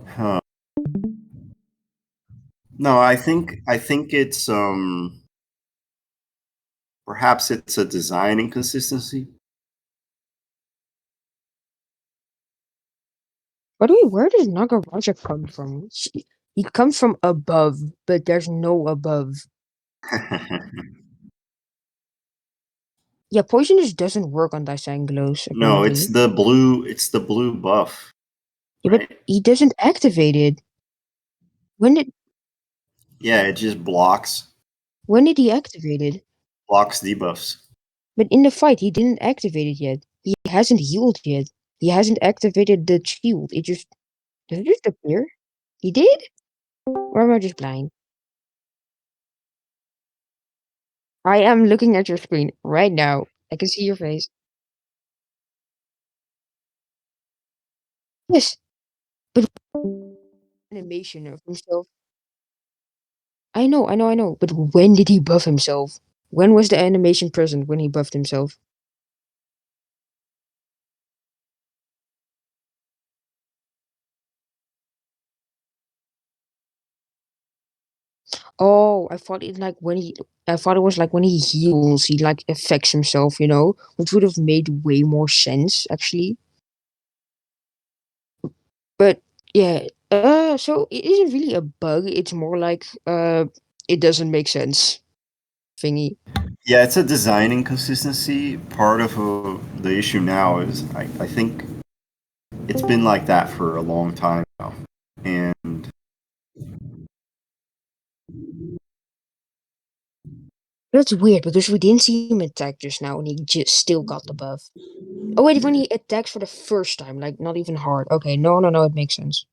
Huh. No, I think it's perhaps it's a design inconsistency. By the way, where does Nagaraja come from? He comes from above, but there's no above. Yeah, poison just doesn't work on Dysangulus, apparently. No, it's the blue buff. Yeah, right? But he doesn't activate it. When did? Yeah, it just blocks. When did he activate it? Blocks debuffs. But in the fight, he didn't activate it yet. He hasn't healed yet. He hasn't activated the shield. It just does it just appear? He did? Or am I just blind? I am looking at your screen right now. I can see your face. Yes, but animation of himself. I know. But when did he buff himself? When was the animation present when he buffed himself? Oh, I thought it was like when he heals, he like affects himself, which would have made way more sense actually. But yeah, so it isn't really a bug. It's more like it doesn't make sense thingy. Yeah, it's a design inconsistency. Part of the issue now is I think it's been like that for a long time now, and That's weird because we didn't see him attack just now, and he just still got the buff. Oh wait, when he attacks for the first time, like not even hard. Okay, no, it makes sense.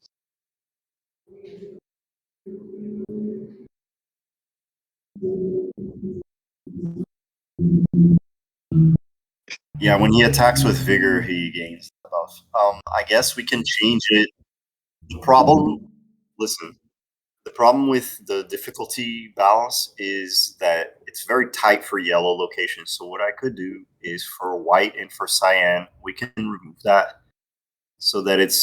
yeah, when he attacks with vigor, he gains the buff. I guess we can change it. The problem with the difficulty balance is that it's very tight for yellow locations. So what I could do is for white and for cyan, we can remove that so that it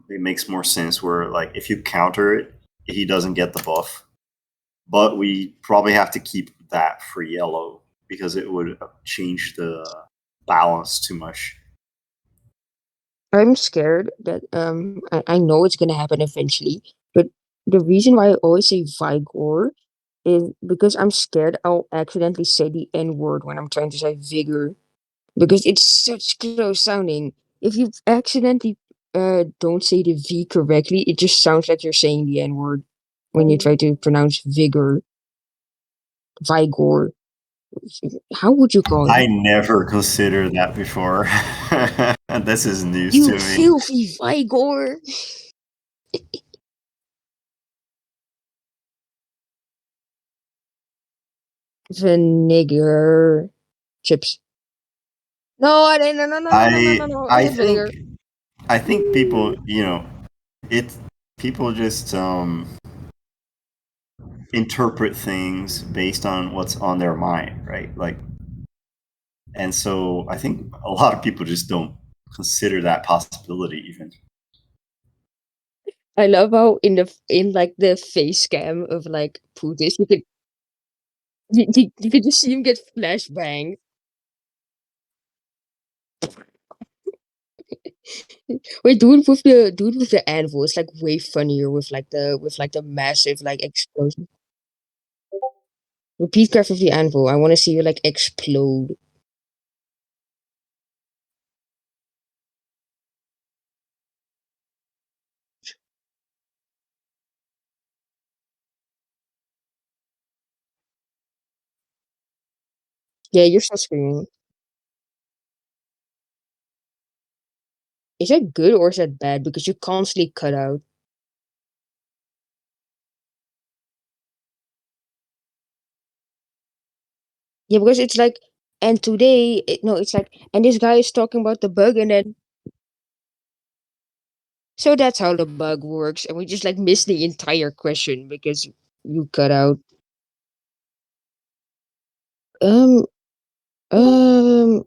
makes more sense where like if you counter it, he doesn't get the buff. But we probably have to keep that for yellow because it would change the balance too much. I'm scared that I know it's gonna happen eventually, but the reason why I always say Vigor is because I'm scared I'll accidentally say the N word when I'm trying to say vigor because it's such close sounding. If you accidentally don't say the V correctly, it just sounds like you're saying the N word when you try to pronounce vigor, Vigor. How would you call I it? never considered that before. This is news You to me. filthy Vigor. Vinegar chips. No, I didn't. No, no, no, no, no, no, no. I I said vinegar. think people, it people just interpret things based on what's on their mind, right? Like, and so I think a lot of people just don't consider that possibility even. I love how in like the face cam of like Putis, you could just see him get flashbang. Wait, dude with the anvil is like way funnier with like the massive like explosion. Repeat craft of the anvil. I want to see you like explode. Yeah, you're still screaming. Is that good or is that bad? Because you constantly cut out. Yeah, because it's like, and today, no, it's like, and this guy is talking about the bug, and then, so that's how the bug works, and we just like miss the entire question because you cut out. Um, um,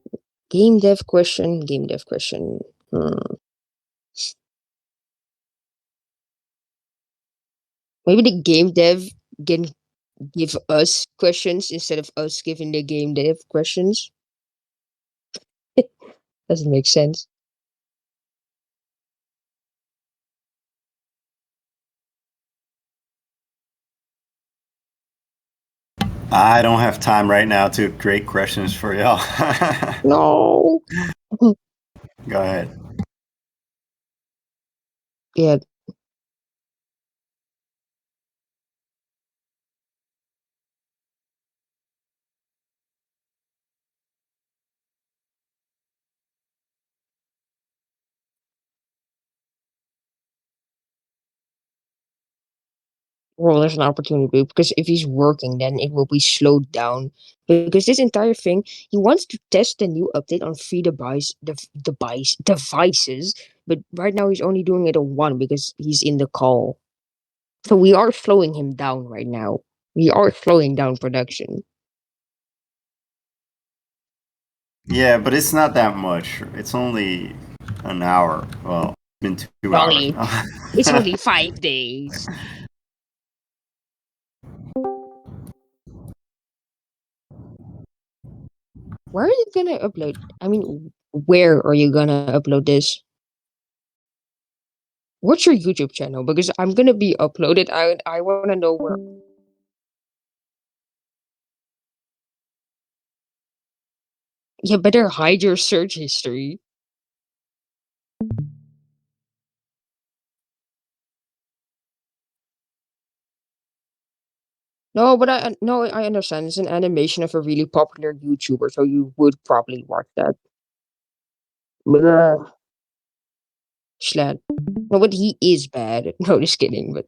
game dev question. Hmm. Maybe the game dev can give us questions instead of us giving the game dev questions. Doesn't make sense. I don't have time right now to create questions for y'all. No. Go ahead. Yeah, well, there's an opportunity because if he's working, then it will be slowed down. Because this entire thing, he wants to test the new update on three devices, but right now he's only doing it on one because he's in the call. So we are slowing him down right now. We are slowing down production. Yeah, but it's not that much. It's only an hour. Well, it's been 2 hours Only, now. it's only 5 days. Where are you gonna upload? I mean, where are you gonna upload this? What's your YouTube channel? Because I'm gonna be uploaded. I want to know where. You better hide your search history. No, but no, I understand. It's an animation of a really popular YouTuber, so you would probably watch that. Blah. Slat. No, but he is bad. No, just kidding. But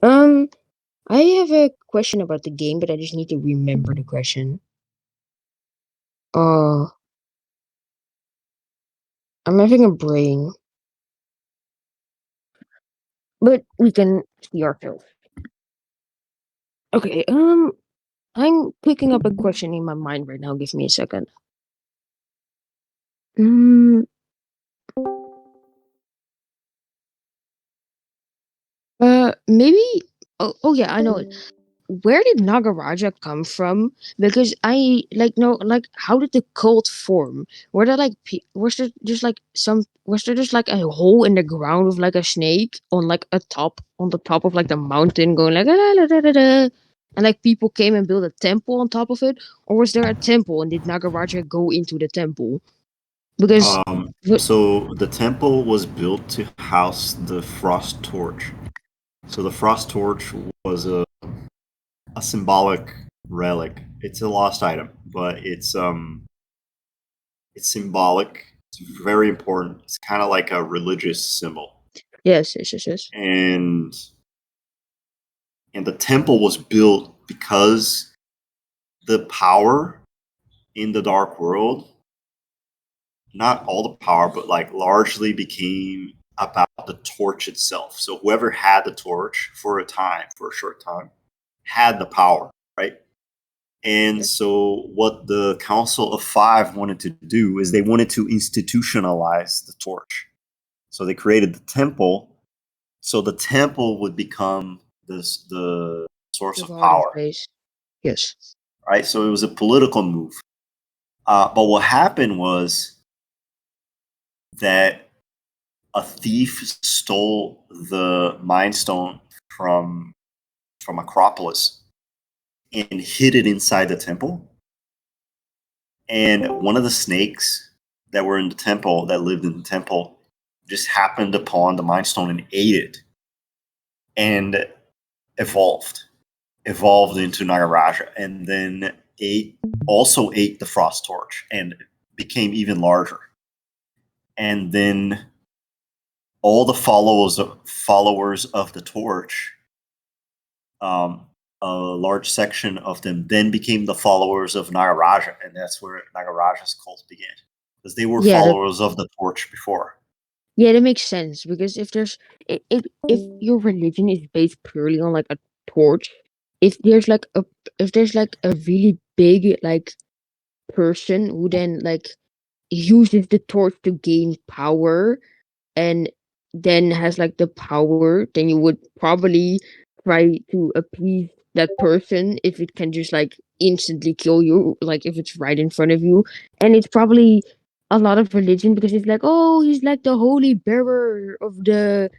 I have a question about the game, but I just need to remember the question. Uh, I'm having a brain, but we can see ourselves. Okay. I'm picking up a question in my mind right now. Give me a second. Mm, maybe. Oh, yeah, I know it. where did Nagaraja come from? Because I like no like how did the cult form? Were there like was there just like a hole in the ground with like a snake on like on the top of like the mountain going like "Ah, da, da, da, da," and like people came and built a temple on top of it, or was there a temple and did Nagaraja go into the temple? Because So the temple was built to house the frost torch. So the frost torch was a symbolic relic. It's a lost item, but it's symbolic. It's very important. It's kind of like a religious symbol. yes. And the temple was built because the power in the dark world, not all the power, but like largely became about the torch itself. So whoever had the torch for a short time, had the power, right? And so what the Council of Five wanted to do is they wanted to institutionalize the torch. So they created the temple. So the temple would become the source of power, Yes. right? So it was a political move. But what happened was that a thief stole the Mind Stone from Acropolis and hid it inside the temple. And one of the snakes that were in the temple, that lived in the temple, just happened upon the Mind Stone and ate it, and evolved into Nagaraja, and then also ate the Frost Torch and became even larger. And then all the followers of the torch, a large section of them then became the followers of Nagaraja, and that's where Nagaraja's cult began, because they were followers of the torch before. Yeah, that makes sense because if there's if your religion is based purely on like a torch, if there's like a really big like person who then like uses the torch to gain power and then has like the power, then you would probably try to appease that person if it can just like instantly kill you, like if it's right in front of you. And it's probably a lot of religion because it's like, oh, he's like the holy bearer of the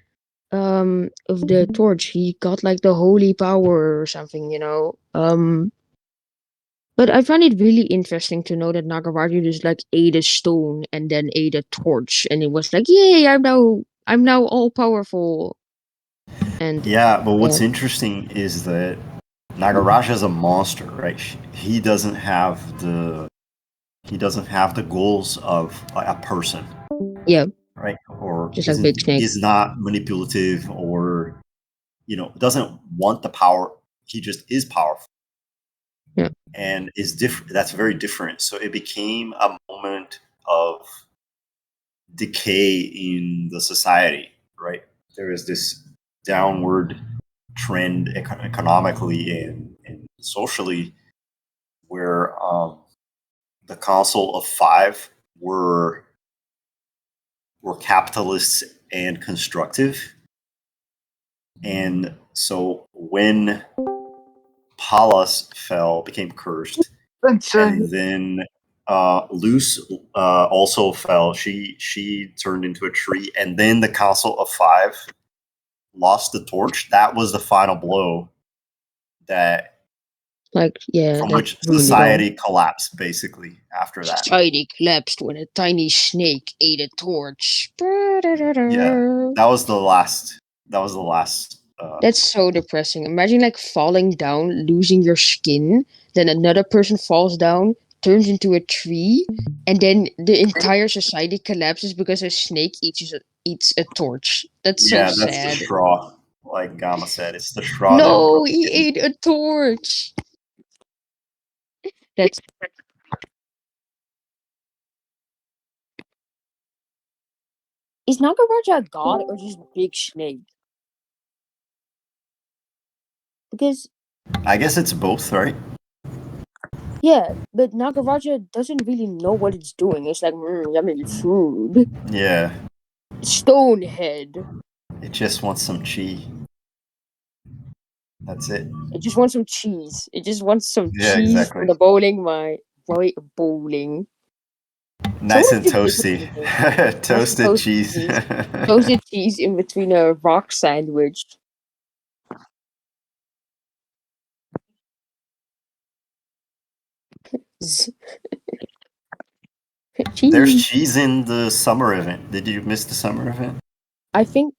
torch. He got like the holy power or something, you know. But I find it really interesting to know that Nagaraju just like ate a stone and then ate a torch, and it was like, "Yay! I'm now all powerful." And yeah, but what's interesting is that Nagaraja is a monster, right? He doesn't have the goals of a person, yeah, right? Or just like Big Snake. is not manipulative, or doesn't want the power. He just is powerful. Yeah. And is different. That's very different. So it became a moment of decay in the society, right? There is this downward trend economically and socially, where the Council of Five were capitalists and constructive. And so when Pallas became cursed, and then Luce also fell. She turned into a tree, and then the Council of Five lost the torch. That was the final blow. From which society collapsed, basically, after that. Society collapsed when a tiny snake ate a torch. Yeah, that was the last. That's so depressing. Imagine like falling down, losing your skin, then another person falls down, turns into a tree, and then the entire society collapses because a snake eats a torch. That's so sad. That's the straw. Like Gamma said, it's the straw. No, he ate a torch. That's Is Nagaraja a god or just Big Snake? Because I guess it's both, right? yeah, but Nagaraja doesn't really know what it's doing. It's like, yummy food. Yeah. Stonehead. It just wants some chi. That's it. It just wants some cheese. It just wants some Yeah, cheese exactly. on the bowling. Bowling. Nice and Someone should do toasty. this. Toasted cheese. Toasted cheese in between a rock sandwich. There's Cheese. cheese in the summer event. Did you miss the summer event? I think.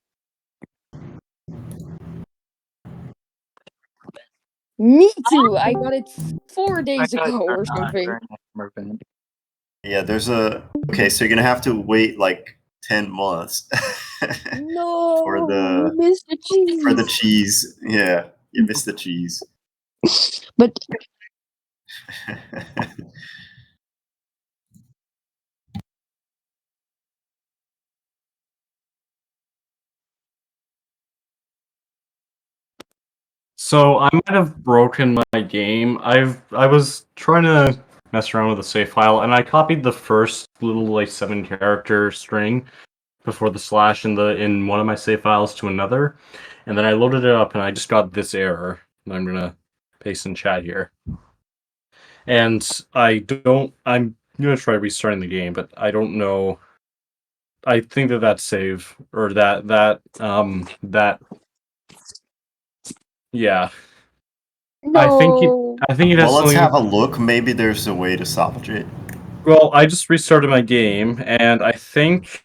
Me too. I got it 4 days ago or something. Yeah, there's a. Okay, so you're gonna have to wait like 10 months No, for we missed the cheese. cheese. Yeah, you missed the cheese. But So I might have broken my game. I was trying to mess around with a save file, and I copied the first little like 7-character string before the slash in one of my save files to another, and then I loaded it up, and I just got this error. And I'm gonna paste in chat here. And I'm gonna try restarting the game, but I don't know. I think that save or that yeah. no. I think it has Well, let's something. have a look. Maybe there's a way to salvage it. Well, I just restarted my game, and I think.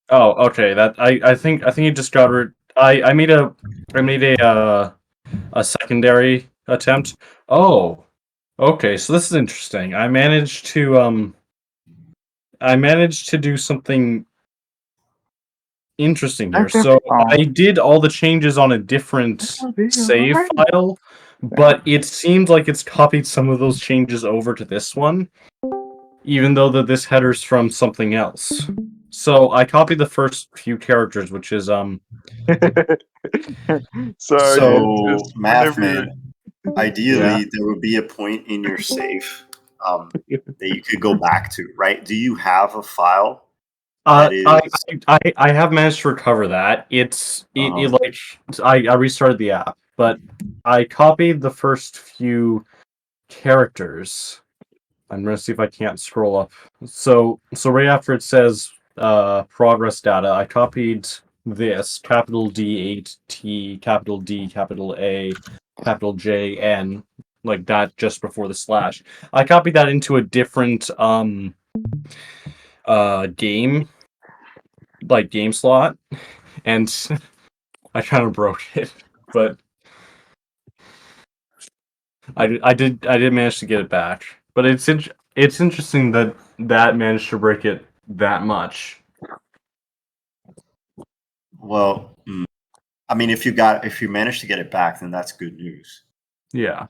Oh, okay. I think it just got rid. I made a secondary attempt. Oh, okay. So this is interesting. I managed to do something interesting here. So I did all the changes on a different save file, but it seems like it's copied some of those changes over to this one, even though this header's from something else. So I copied the first few characters, which is Sorry. So, it's math whenever- man, ideally there would be a point in your save that you could go back to, right? Do you have a file that is? I have managed to recover that. I restarted the app, but I copied the first few characters. I'm gonna see if I can't scroll up. So right after it says progress data, I copied this capital D8T, capital D, capital A, capital JN, like that just before the slash. I copied that into a different game slot, and I kind of broke it, but I did manage to get it back. But it's interesting that managed to break it that much. Well, I mean, if you managed to get it back, then that's good news. Yeah.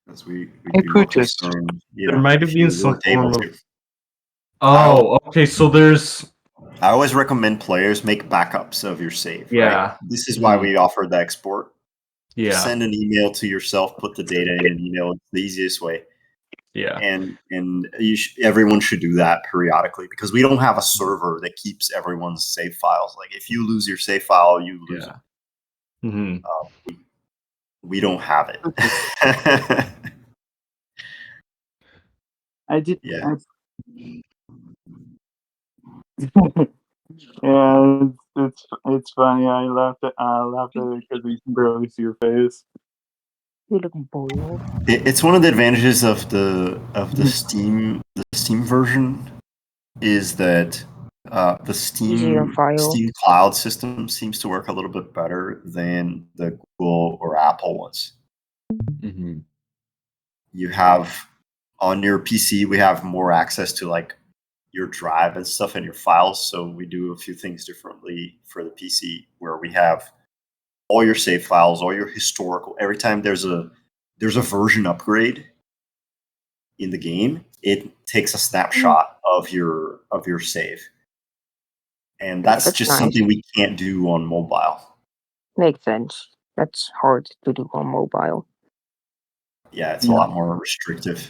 Because we'd I be more put this- concerned. There might have if been you some weren't able form of. to. Oh, okay. So there's. I always recommend players make backups of your save. Yeah. Right? This is why we offer the export. Yeah. Just send an email to yourself, put the data in an email. It's the easiest way. Yeah. And everyone should do that periodically because we don't have a server that keeps everyone's save files. Like if you lose your save file, you lose it. Mm-hmm. We don't have it. I did. Yeah. Yeah, it's funny. I laughed at it because we can barely see your face. You look boiled. It's one of the advantages of the Steam version is that the Easier file. Steam Cloud system seems to work a little bit better than the Google or Apple ones. Mm-hmm. You have on your PC, we have more access to like your drive and stuff and your files. So we do a few things differently for the PC where we have all your save files, all your historical. Every time there's a version upgrade in the game, it takes a snapshot of your save. And that's just nice. something we can't do on mobile. Makes sense. That's hard to do on mobile. Yeah, it's a lot more restrictive.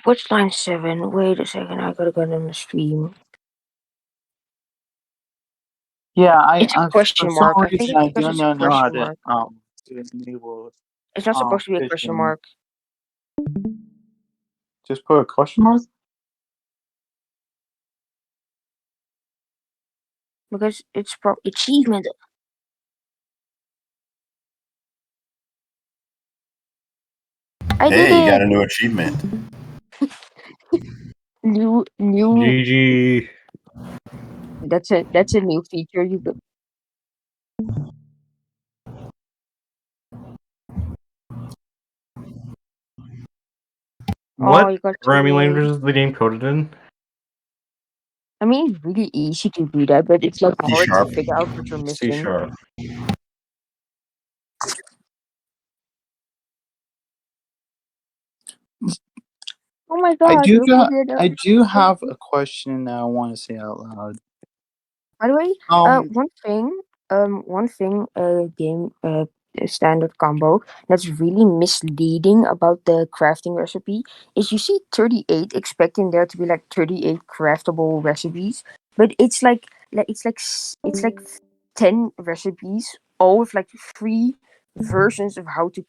What's line 7? Wait a second, I gotta go on the stream. Yeah, It's a for question some mark. I think reason it's I because do it's a not know how question to mark. enable It's not supposed to be a question fishing. mark. Just put a question mark. Because it's achievement. I did Hey, you got it. a new achievement. New. GG. That's a new feature you could. Oh, What you got programming 38. language is the game coded in? I mean, it's really easy to do that, but it's like C hard to sharp. figure out what you're C missing. sharp. Oh my god, you figured it out. I do have a question that I want to say out loud. By the way, one thing, game, standard combo that's really misleading about the crafting recipe is you see 38 expecting there to be like 38 craftable recipes, but it's like 10 recipes, all with like 3 versions of how to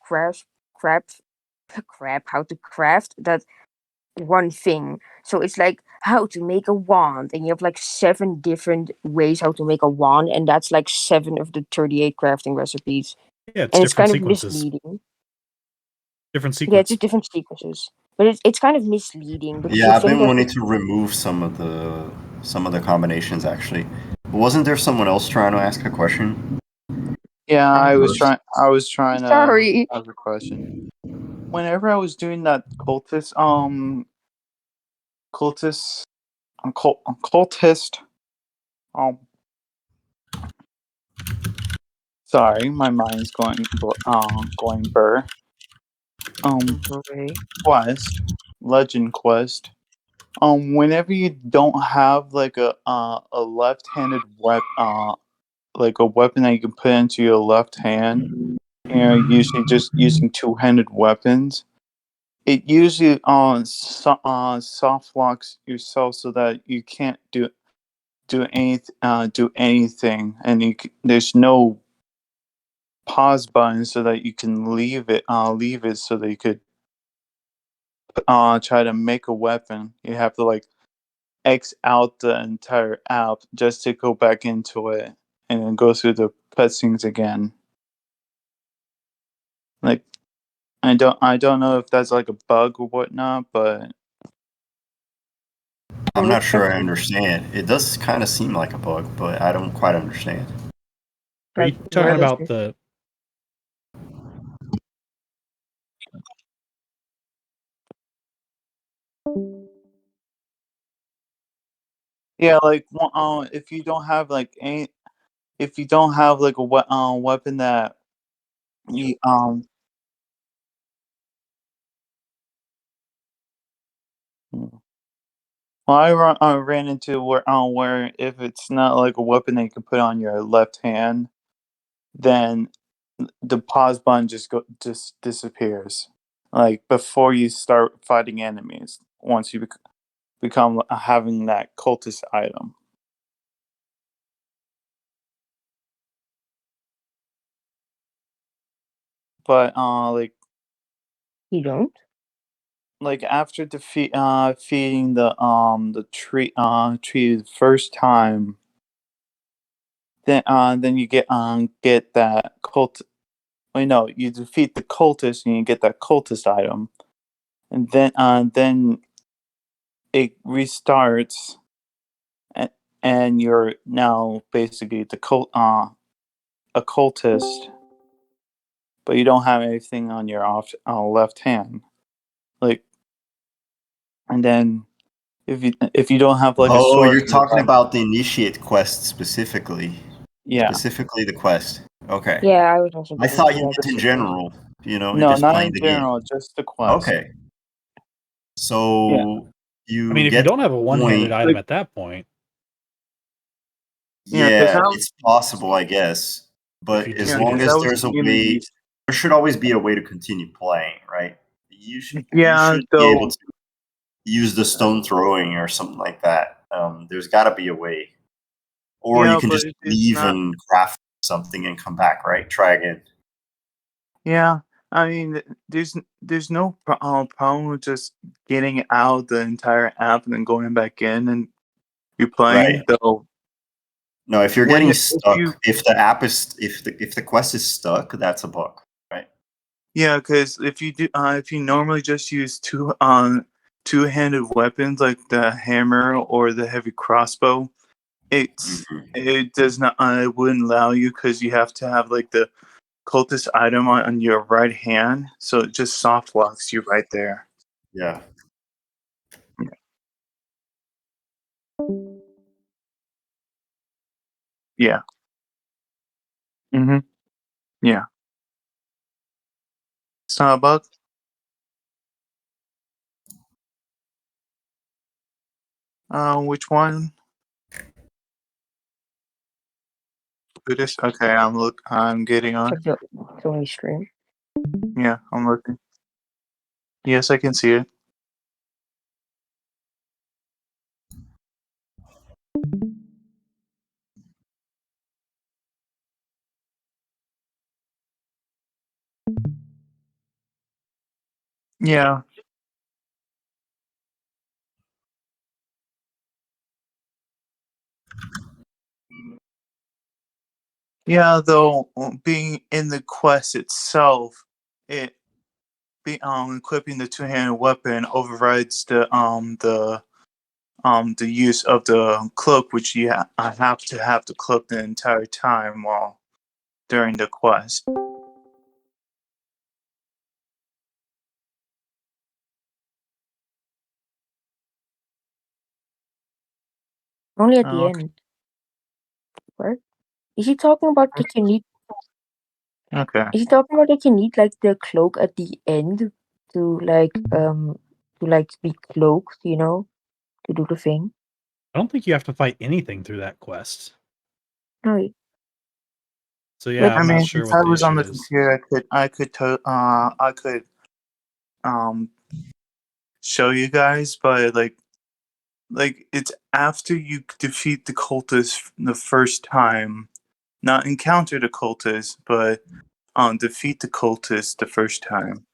how to craft that one thing. So it's like how to make a wand, and you have like 7 different ways how to make a wand, and that's like 7 of the 38 crafting recipes. Yeah, it's And it's different kind of sequences. misleading. Different Yeah, it's sequence. just different sequences, but it's kind of misleading because you Yeah, I've think been that wanting to remove some of the combinations actually. Wasn't there someone else trying to ask a question? Yeah, I was First. trying to Sorry. ask a question. Whenever I was doing that cultist um sorry, my mind's going burr. Okay. Quest, Legend Quest. Whenever you don't have like a left-handed like a weapon that you can put into your left hand, and you're usually just using two-handed weapons, it usually soft locks yourself so that you can't do anything, and there's no pause button so that you can leave it so that you could try to make a weapon. You have to like X out the entire app just to go back into it and then go through the cutscenes again. Like I don't know if that's like a bug or whatnot, but I'm not sure I understand. It does kind of seem like a bug, but I don't quite understand. Are you talking about the? yeah, like if you don't have like if you don't have like a weapon that you well, I ran into where if it's not like a weapon that you can put on your left hand, then the pause button just disappears. Like before you start fighting enemies, once you become having that cultist item. But like you don't. Like after feeding the tree the first time, then you get that cult. Wait, no, you defeat the cultist and you get that cultist item, and then it restarts, and you're now basically a cultist, but you don't have anything on your left hand, like, and then if you don't have like a Oh, sword you're in your talking left, about the initiate quest specifically. yeah. Specifically the quest. Okay. Yeah, I was also I getting thought to you that meant in too. general, you're No, just not playing in the game. general, just the quest. Okay. So you I mean, if you get don't have a one-handed point. item at that point, Yeah, it's possible, I guess. But you as just long need as to. there's a way, there should always be a way to continue playing, right? You should be able to use the stone throwing or something like that. There's got to be a way. Or Yeah, you can but just it's leave not. and craft something and come back, right? Try again. Yeah, I mean, there's no problem with just getting out the entire app and then going back in and replaying. Right. Though, No, if you're when getting if stuck, you if the app is if the quest is stuck, that's a bug, right? yeah, because if you normally just use two-handed weapons like the hammer or the heavy crossbow, it does not it wouldn't allow you because you have to have like the cultist item on your right hand, so it just soft locks you right there. Yeah. Yeah. Mm-hmm. Yeah. It's not a bug. Which one? Buddhist. Okay, I'm getting on. Check the only stream. Yeah, I'm looking. Yes, I can see it. Yeah. Yeah, though being in the quest itself, it be equipping the two-handed weapon overrides the use of the cloak, which I have to have the cloak the entire time while during the quest. Only at the Okay. end. What? Is he talking about that you need? Okay. Is he talking about that you need like the cloak at the end to be cloaked? You know, to do the thing. I don't think you have to fight anything through that quest. No. So yeah, I I'm not mean, sure if what I the was on issue the is. computer, I could show you guys, but like it's after you defeat the cultist the first time, not encounter the cultist, but defeat the cultist the first time.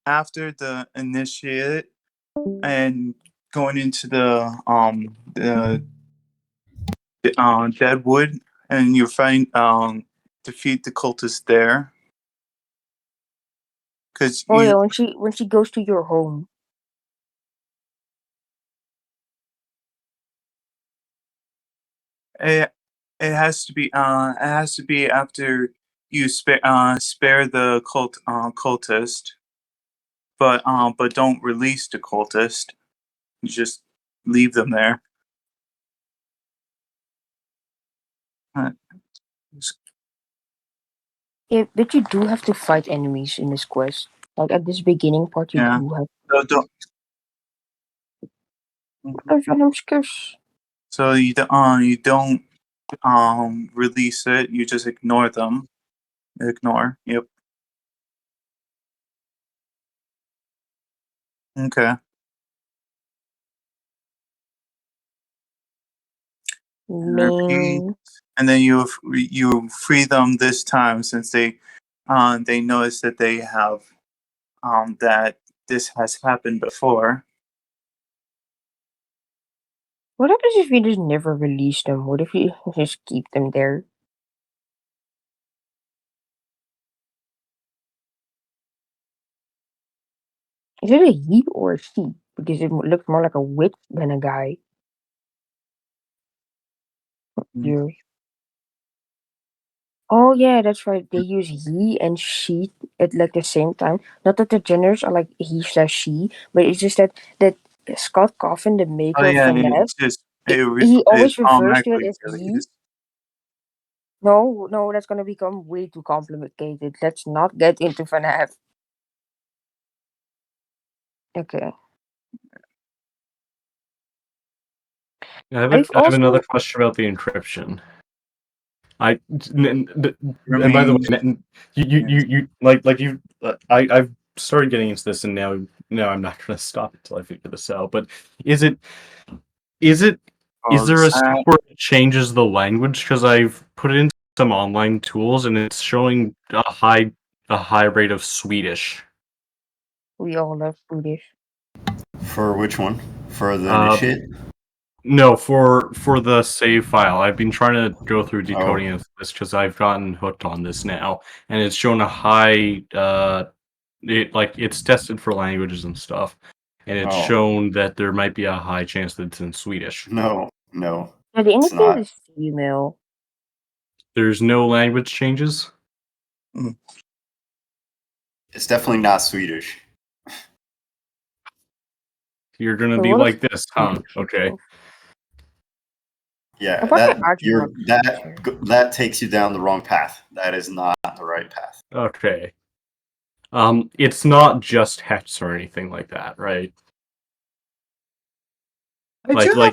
After the initiate and going into the Deadwood, and you find defeat the cultist there. Because Oh yeah, when she goes to your home. it has to be after you spare the cultist, but don't release the cultist. You just leave them there. Uh, Yeah, but you do have to fight enemies in this quest. Like at this beginning part, you yeah. do have. So don't. I'm scared. So you don't release it. You just ignore them. Ignore. Yep. Okay. And repeat, Man. and then you free them this time since they notice that they have that this has happened before. What happens if we just never release them? What if we just keep them there? Is it a he or a she? Because it looks more like a witch than a guy. Yeah. Oh yeah, that's right. They use he and she at like the same time. Not that the genders are like he/she, but it's just that Scott Coffin, the Oh maker of yeah, FNAF, he it always refers to it automatically as he. releases. No, that's gonna become way too complicated. Let's not get into FNAF. Okay. I have, I've I have another also question about the encryption. And I by the mean, way, you like you I've started getting into this, and now I'm not going to stop until I figure this out. But is it is there a step where it changes the language? Because I've put it into some online tools, and it's showing a high rate of Swedish. We all love Swedish. For which one? For the initiate? No, for the save file. I've been trying to go through decoding this because I've gotten hooked on this now, and it's shown a high. It's tested for languages and stuff, and it's shown that there might be a high chance that it's in Swedish. No, But it's anything not. is female. There's no language changes. It's definitely not Swedish. You're gonna So be what like if- this, huh? Okay. Yeah, I thought the argument that takes you down the wrong path. That is not the right path. Okay. It's not just hex or anything like that, right? I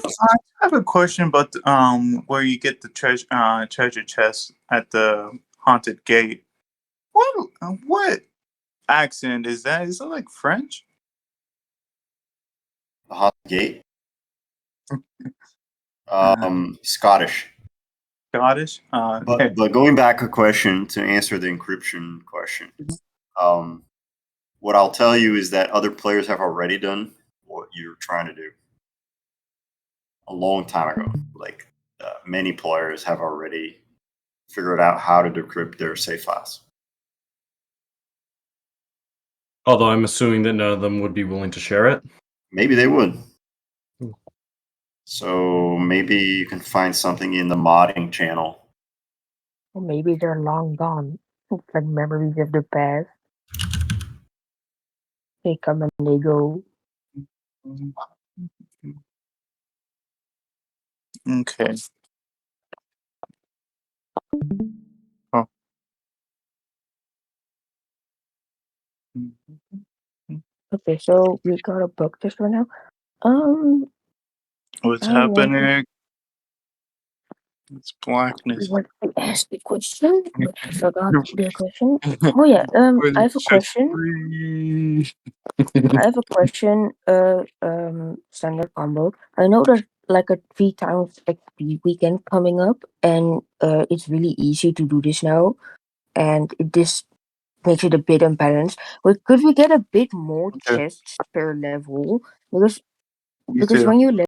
have a question about where you get the treasure chest at the haunted gate. What accent is that? Is it like French? The hot gate. Scottish. Scottish. But going back a question to answer the encryption question, what I'll tell you is that other players have already done what you're trying to do a long time ago. Like many players have already figured out how to decrypt their save files. Although I'm assuming that none of them would be willing to share it. Maybe they would. So maybe you can find something in the modding channel. Or maybe they're long gone. It's like memories of the past. They come and they go. Okay. Oh. Okay, so we got a book test right now. What's I want happening? It's blackness. to ask the question, but I forgot the question. Oh yeah, I have a question. I have a question. Standard combo. I know there's like a 3 times XP weekend coming up, and it's really easy to do this now, and this makes it a bit unbalanced. But could we get a bit more chests per level? Because when you